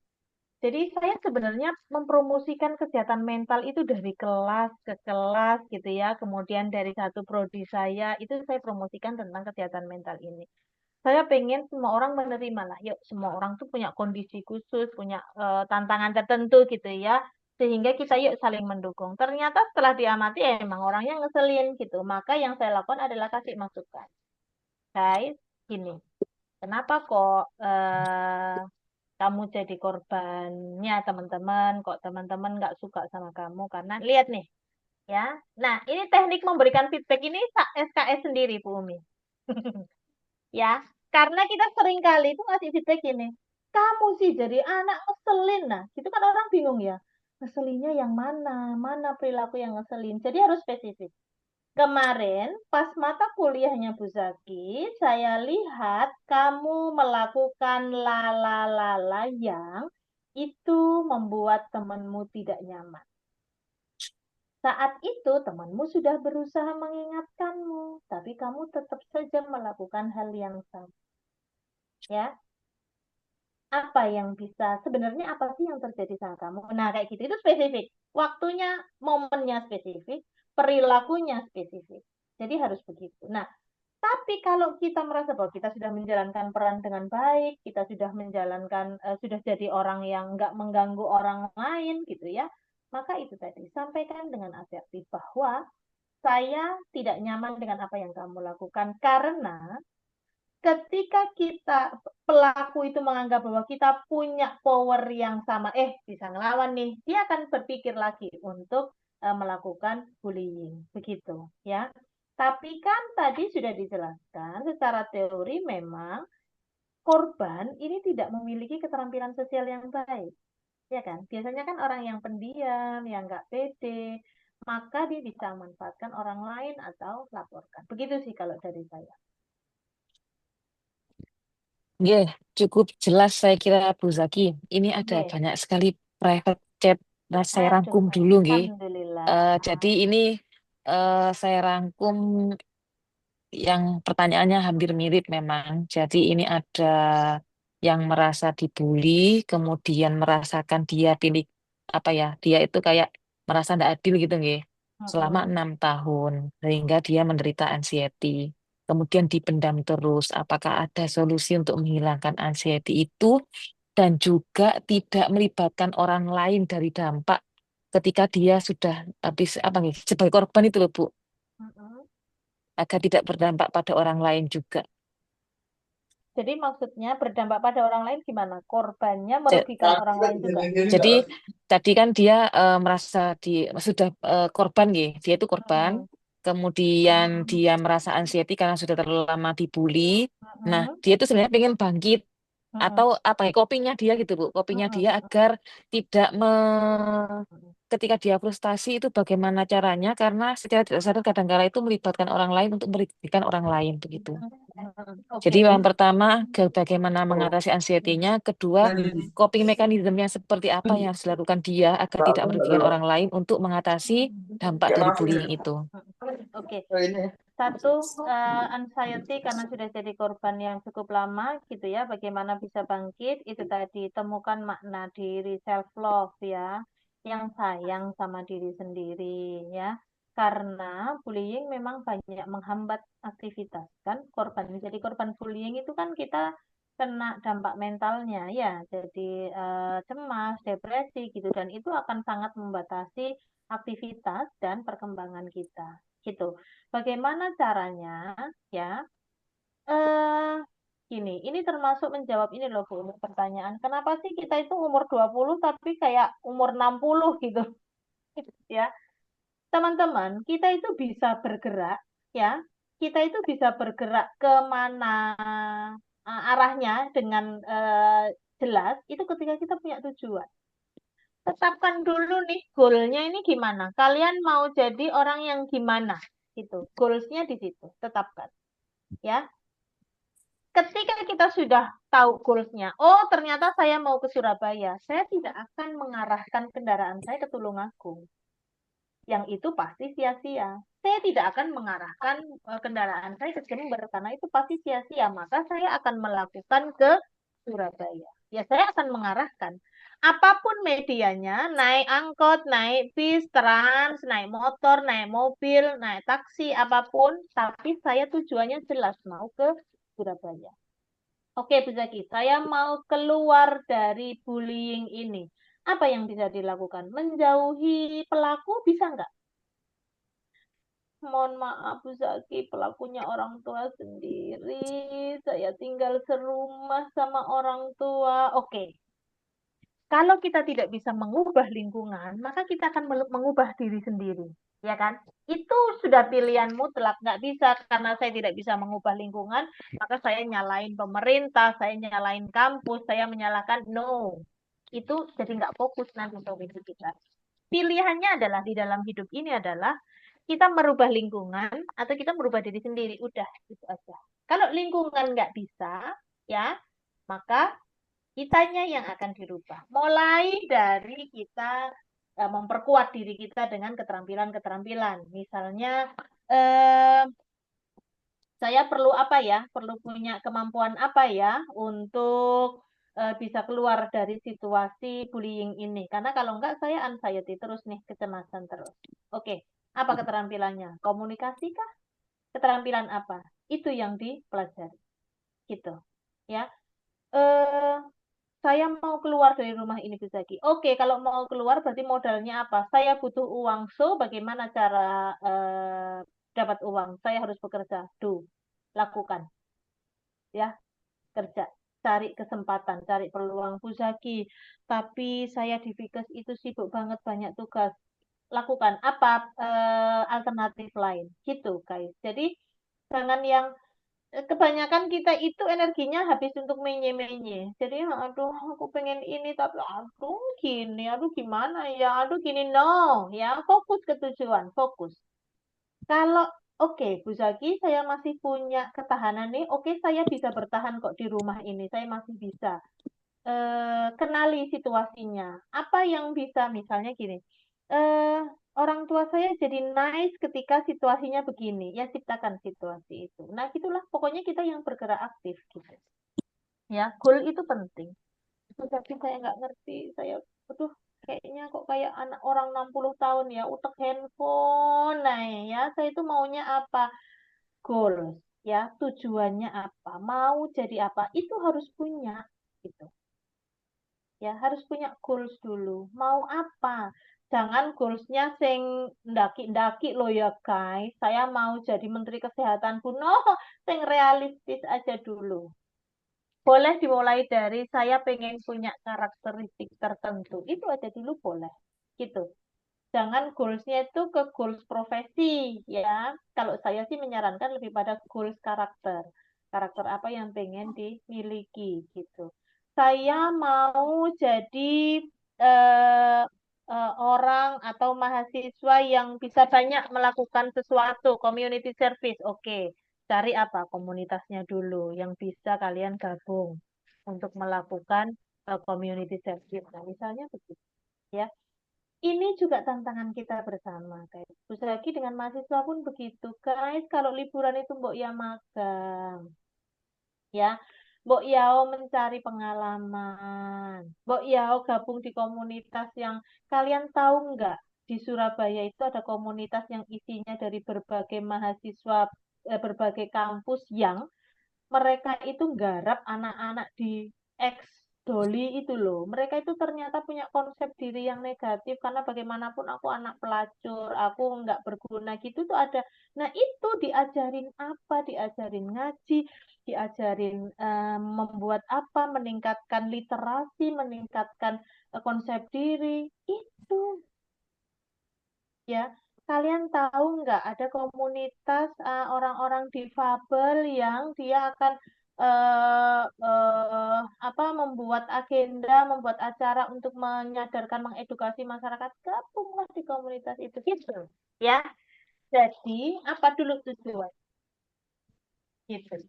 Jadi saya sebenarnya mempromosikan kesehatan mental itu dari kelas ke kelas gitu ya. Kemudian dari satu prodi saya itu saya promosikan tentang kesehatan mental ini. Saya pengen semua orang menerima lah. Yuk, semua orang tuh punya kondisi khusus, punya tantangan tertentu gitu ya. Sehingga kita yuk saling mendukung. Ternyata setelah diamati emang orangnya ngeselin gitu. Maka yang saya lakukan adalah kasih masukan. Guys, gini. Kenapa kok kamu jadi korbannya teman-teman? Kok teman-teman nggak suka sama kamu? Karena lihat nih, ya. Nah, ini teknik memberikan feedback ini SKS sendiri, Bu Umi. Ya, karena kita sering kali itu ngasih feedback gini, kamu sih jadi anak ngeselin. Nah, itu kan orang bingung ya. Ngeselinnya yang mana? Mana perilaku yang ngeselin? Jadi harus spesifik. Kemarin pas mata kuliahnya Bu Zaki, saya lihat kamu melakukan lala-lala yang itu membuat temanmu tidak nyaman. Saat itu temanmu sudah berusaha mengingatkanmu, tapi kamu tetap saja melakukan hal yang sama. Ya, apa yang bisa, sebenarnya apa sih yang terjadi sama kamu? Nah, kayak gitu, itu spesifik. Waktunya, momennya spesifik, perilakunya spesifik. Jadi harus begitu. Nah, tapi kalau kita merasa bahwa kita sudah menjalankan peran dengan baik, kita sudah menjalankan, sudah jadi orang yang nggak mengganggu orang lain gitu ya, maka itu tadi, sampaikan dengan asertif bahwa saya tidak nyaman dengan apa yang kamu lakukan karena ketika kita pelaku itu menganggap bahwa kita punya power yang sama, bisa ngelawan nih, dia akan berpikir lagi untuk melakukan bullying, begitu ya. Tapi kan tadi sudah dijelaskan secara teori memang korban ini tidak memiliki keterampilan sosial yang baik, ya kan? Biasanya kan orang yang pendiam, yang nggak pede, maka dia bisa memanfaatkan orang lain atau laporkan. Begitu sih kalau dari saya. Nggih, cukup jelas saya kira Bu Zaki. Ini ada Oke. banyak sekali private chat. Nah, saya Aduh, rangkum dulu nggih. alhamdulillah. Jadi ini saya rangkum yang pertanyaannya hampir mirip memang. Jadi ini ada yang merasa dibully, kemudian merasakan dia pilih apa ya, dia itu kayak merasa tidak adil gitu nggih. Selama Mm-mm. 6 tahun, sehingga dia menderita anxiety. Kemudian dipendam terus. Apakah ada solusi untuk menghilangkan anxiety itu dan juga tidak melibatkan orang lain dari dampak ketika dia sudah habis apa nih sebagai korban itu loh Bu, Mm-mm. agar tidak berdampak pada orang lain juga. Jadi maksudnya berdampak pada orang lain gimana? Korbannya Ja- merugikan orang lain juga. Jadi tadi kan dia merasa sudah korban gitu, dia itu korban, Mm-mm. kemudian dia merasa anxiety karena sudah terlalu lama dibully. Nah, Mm-mm. dia itu sebenarnya pengen bangkit Mm-mm. atau apa ya kopinya dia gitu Bu, kopinya dia Mm-mm. agar tidak ketika dia frustasi itu bagaimana caranya, karena secara tidak sadar kadang-kala itu melibatkan orang lain untuk merugikan orang lain begitu. Jadi Oke. yang pertama bagaimana mengatasi anxiety-nya, kedua coping mechanism yang seperti apa yang harus dilakukan dia agar tidak merugikan orang lain untuk mengatasi dampak dari bullying itu. Oke. Satu, anxiety karena sudah jadi korban yang cukup lama gitu ya, bagaimana bisa bangkit, itu tadi temukan makna diri, self love ya, yang sayang sama diri sendiri ya. Karena bullying memang banyak menghambat aktivitas kan, jadi korban bullying itu kan kita kena dampak mentalnya ya, jadi cemas, depresi gitu, dan itu akan sangat membatasi aktivitas dan perkembangan kita gitu. Bagaimana caranya ya? Eh ini termasuk menjawab ini loh Bu, untuk pertanyaan. Kenapa sih kita itu umur 20 tapi kayak umur 60 gitu ya? Teman-teman, kita itu bisa bergerak ya. Kita itu bisa bergerak kemana arahnya dengan jelas itu ketika kita punya tujuan. Tetapkan dulu nih goalnya ini gimana. Kalian mau jadi orang yang gimana? Gitu. Goalsnya di situ. Tetapkan. Ya. Ketika kita sudah tahu goalsnya, oh ternyata saya mau ke Surabaya, saya tidak akan mengarahkan kendaraan saya ke Tulungagung. Yang itu pasti sia-sia. Saya tidak akan mengarahkan kendaraan saya ke Jember karena itu pasti sia-sia. Maka saya akan melakukan ke Surabaya. Ya saya akan mengarahkan. Apapun medianya, naik angkot, naik bis, trans, naik motor, naik mobil, naik taksi, apapun. Tapi saya tujuannya jelas mau ke Surabaya. Oke, Bu Zaki, saya mau keluar dari bullying ini. Apa yang bisa dilakukan? Menjauhi pelaku bisa nggak? Mohon maaf, Bu Zaki, pelakunya orang tua sendiri. Saya tinggal serumah sama orang tua. Oke, kalau kita tidak bisa mengubah lingkungan, maka kita akan mengubah diri sendiri. Ya kan? Itu sudah pilihan mutlak. Nggak bisa, karena saya tidak bisa mengubah lingkungan, maka saya nyalain pemerintah, saya nyalain kampus, saya menyalahkan. No. Itu jadi nggak fokus nanti untuk hidup kita. Pilihannya adalah di dalam hidup ini adalah kita merubah lingkungan atau kita merubah diri sendiri. Udah, itu aja. Kalau lingkungan nggak bisa, ya, maka kitanya yang akan dirubah. Mulai dari kita memperkuat diri kita dengan keterampilan-keterampilan. Misalnya, saya perlu apa ya? Perlu punya kemampuan apa ya untuk bisa keluar dari situasi bullying ini. Karena kalau enggak, saya anxiety terus nih, kecemasan terus. Oke, apa keterampilannya? Komunikasi kah? Keterampilan apa? Itu yang dipelajari. Gitu. Ya. Eh, saya mau keluar dari rumah ini bisa lagi. Oke, kalau mau keluar berarti modalnya apa? Saya butuh uang. So, bagaimana cara dapat uang? Saya harus bekerja. Lakukan. Ya, kerja. Cari kesempatan, cari peluang. Bu Zaki, tapi saya di Vikes itu sibuk banget, banyak tugas. Lakukan apa alternatif lain. Gitu, guys. Jadi, jangan yang kebanyakan kita itu energinya habis untuk menye-menye. Jadi, aduh, aku pengen ini, tapi aduh, gini, aduh, gimana ya, aduh, gini, no, ya, fokus ke tujuan, fokus. Kalau, oke, Bu Zaki, saya masih punya ketahanan nih, oke, saya bisa bertahan kok di rumah ini, saya masih bisa. Kenali situasinya. Apa yang bisa, misalnya gini, eh, orang tua saya jadi nice ketika situasinya begini, ya ciptakan situasi itu. Nah, gitulah pokoknya kita yang bergerak aktif gitu. Ya, goal itu penting. Tapi saya nggak ngerti, saya, aduh, kayaknya kok kayak anak orang 60 tahun ya, utek handphone, nah ya, saya itu maunya apa? Goals, ya, tujuannya apa? Mau jadi apa? Itu harus punya, gitu. Ya harus punya goals dulu. Mau apa? Jangan goalsnya sing ndaki-ndaki loh ya guys. Saya mau jadi Menteri Kesehatan pun, no, sing realistis aja dulu. Boleh dimulai dari saya pengen punya karakteristik tertentu. Itu aja dulu boleh. Gitu. Jangan goalsnya itu ke goals profesi ya. Kalau saya sih menyarankan lebih pada goals karakter. Karakter apa yang pengen dimiliki gitu. Saya mau jadi eh, orang atau mahasiswa yang bisa banyak melakukan sesuatu, community service. Oke, cari apa? Komunitasnya dulu yang bisa kalian gabung untuk melakukan community service. Nah, misalnya begitu ya. Ini juga tantangan kita bersama, guys. Bu Zaki dengan mahasiswa pun begitu, guys. Kalau liburan itu Mbok ya magang, ya. Mbok Yao mencari pengalaman. Mbok Yao gabung di komunitas yang kalian tahu nggak? Di Surabaya itu ada komunitas yang isinya dari berbagai mahasiswa, berbagai kampus yang mereka itu nggarap anak-anak di ex Doli itu loh. Mereka itu ternyata punya konsep diri yang negatif karena bagaimanapun aku anak pelacur, aku nggak berguna gitu tuh ada. Nah itu diajarin apa? Diajarin ngaji, diajarin membuat apa? Meningkatkan literasi, meningkatkan konsep diri. Itu ya. Kalian tahu nggak ada komunitas orang-orang difabel yang dia akan apa membuat agenda, membuat acara untuk menyadarkan, mengedukasi masyarakat. Gabunglah di komunitas itu gitu. Ya. Jadi apa dulu tujuan? Gitu.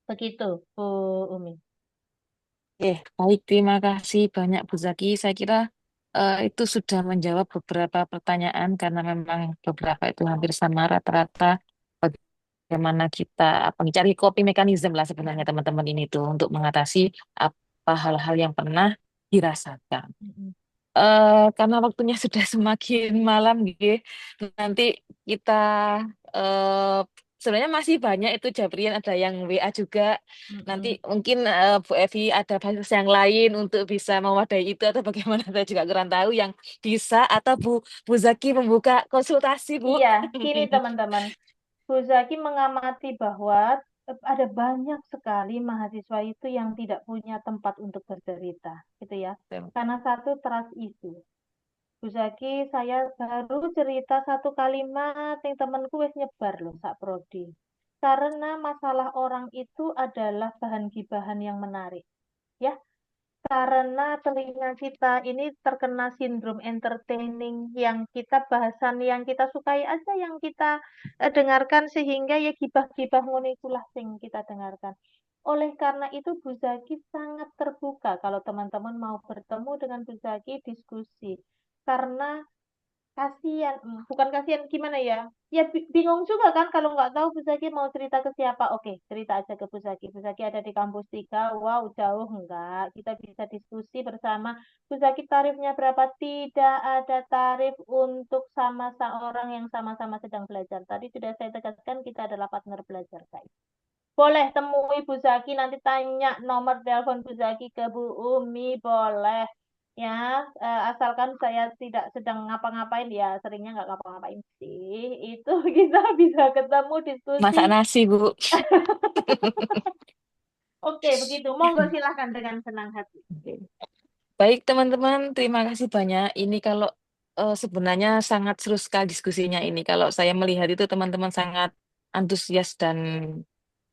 Begitu, Bu Umi. Baik, terima kasih banyak Bu Zaki. Saya kira itu sudah menjawab beberapa pertanyaan karena memang beberapa itu hampir sama rata-rata bagaimana kita apa mencari coping mechanism lah sebenarnya teman-teman ini tuh untuk mengatasi apa hal-hal yang pernah dirasakan. Mm-mm. Karena waktunya sudah semakin malam gitu, nanti kita eh, sebenarnya masih banyak itu Japrian ada yang WA juga. Nanti Mm-mm. mungkin Bu Evi ada bahas yang lain untuk bisa mewadahi itu atau bagaimana saya juga kurang tahu yang bisa atau Bu Zaki membuka konsultasi Bu. Iya, gini teman-teman. Bu Zaki mengamati bahwa ada banyak sekali mahasiswa itu yang tidak punya tempat untuk bercerita, gitu ya. Karena satu trust issue. Bu Zaki, saya baru cerita satu kalimat yang temanku wis nyebar loh, sak prodi. Karena masalah orang itu adalah bahan gibahan yang menarik. Ya, karena telinga kita ini terkena sindrom entertaining yang kita bahasan yang kita sukai aja yang kita dengarkan sehingga ya gibah-gibah ngono ikulah sing kita dengarkan. Oleh karena itu Bu Zaki sangat terbuka kalau teman-teman mau bertemu dengan Bu Zaki diskusi. Karena kasihan, bukan kasihan gimana ya? Ya bingung juga kan kalau nggak tahu Bu Zaki mau cerita ke siapa. Oke, cerita aja ke Bu Zaki. Bu Zaki ada di kampus 3. Wow, jauh enggak. Kita bisa diskusi bersama. Bu Zaki tarifnya berapa? Tidak ada tarif untuk sama seorang yang sama-sama sedang belajar. Tadi sudah saya tegaskan kita adalah partner belajar, guys. Boleh temui Bu Zaki, nanti tanya nomor telepon Bu Zaki ke Bu Umi, boleh. Ya, asalkan saya tidak sedang ngapa-ngapain, ya seringnya nggak ngapa-ngapain sih. Itu kita bisa ketemu diskusi. Masak nasi Bu. Oke, begitu. Monggo silahkan dengan senang hati. Baik teman-teman, terima kasih banyak. Ini kalau sebenarnya sangat seru sekali diskusinya ini. Kalau saya melihat itu teman-teman sangat antusias dan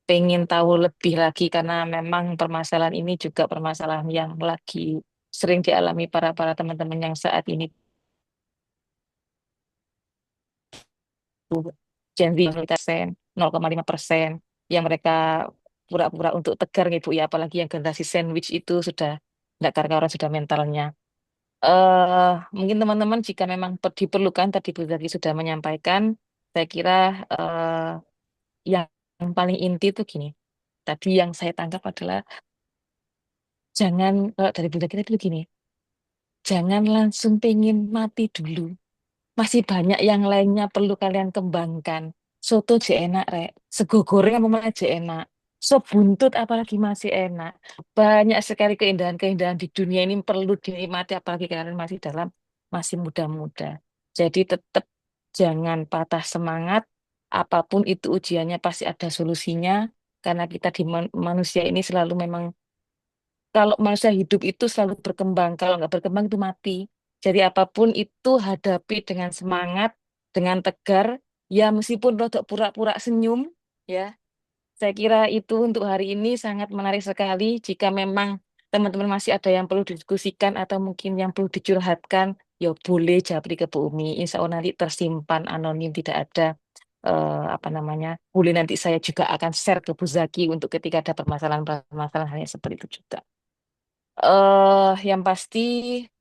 pengen tahu lebih lagi karena memang permasalahan ini juga permasalahan yang lagi sering dialami para teman-teman yang saat ini Gen Z 0,5% yang mereka pura-pura untuk tegar nih Bu ya, apalagi yang generasi sandwich itu sudah nggak karuan sudah mentalnya. Mungkin teman-teman jika memang diperlukan tadi Bu Zaki sudah menyampaikan, saya kira yang paling inti itu gini. Tadi yang saya tangkap adalah jangan kalau dari Bu Zaki tadi itu gini, jangan langsung pengen mati dulu. Masih banyak yang lainnya perlu kalian kembangkan. Soto je enak, rek. Sego goreng apa malah je enak. Sop buntut apalagi masih enak. Banyak sekali keindahan-keindahan di dunia ini perlu dinikmati apalagi kalian masih muda-muda. Jadi tetap jangan patah semangat. Apapun itu ujiannya pasti ada solusinya. Karena kita di manusia ini selalu memang kalau manusia hidup itu selalu berkembang. Kalau nggak berkembang itu mati. Jadi apapun itu hadapi dengan semangat, dengan tegar. Ya meskipun rodok pura-pura senyum, ya. Saya kira itu untuk hari ini sangat menarik sekali. Jika memang teman-teman masih ada yang perlu didiskusikan atau mungkin yang perlu dicurhatkan, ya boleh japri ke Bu Umi. Insya Allah nanti tersimpan anonim, tidak ada apa namanya. Boleh nanti saya juga akan share ke Bu Zaki untuk ketika ada permasalahan-permasalahan yang seperti itu juga. Yang pasti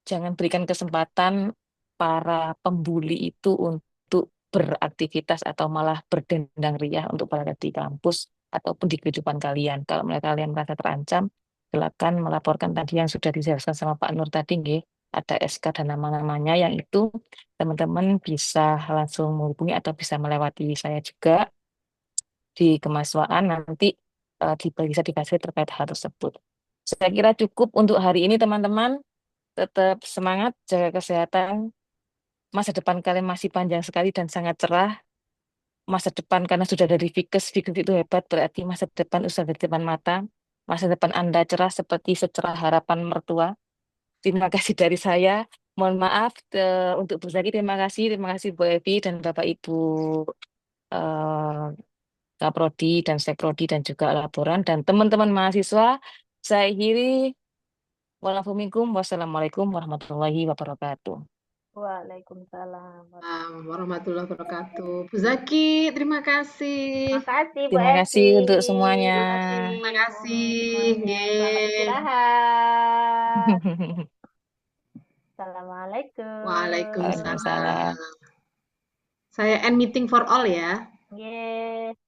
jangan berikan kesempatan para pembuli itu untuk beraktivitas atau malah berdendang riah untuk berada di kampus ataupun di kehidupan kalian. Kalau kalian merasa terancam, silakan melaporkan tadi yang sudah dijelaskan sama Pak Nur tadi, nggih. Ada SK dan nama-namanya yang itu teman-teman bisa langsung menghubungi atau bisa melewati saya juga di kemahasiswaan nanti bisa dikasih terkait hal tersebut. Saya kira cukup untuk hari ini teman-teman. Tetap semangat, jaga kesehatan. Masa depan kalian masih panjang sekali dan sangat cerah. Masa depan karena sudah dari Fikes, Fikes itu hebat, berarti masa depan sudah di depan mata. Masa depan Anda cerah seperti secerah harapan mertua. Terima kasih dari saya. Mohon maaf untuk Bu Zaki, terima kasih Bu Evi dan Bapak Ibu eh, Kaprodi dan Sekprodi dan juga laporan dan teman-teman mahasiswa. Saya akhiri. Wassalamualaikum warahmatullahi wabarakatuh. Waalaikumsalam. Warahmatullahi wabarakatuh. Bu Zaki, terima kasih. Makasih Bu Terima kasih Evi. untuk semuanya. Terima kasih. Semuanya. Selamat Nggih. istirahat. Assalamualaikum. Waalaikumsalam. Waalaikumsalam. Saya end meeting for all ya. Yeay.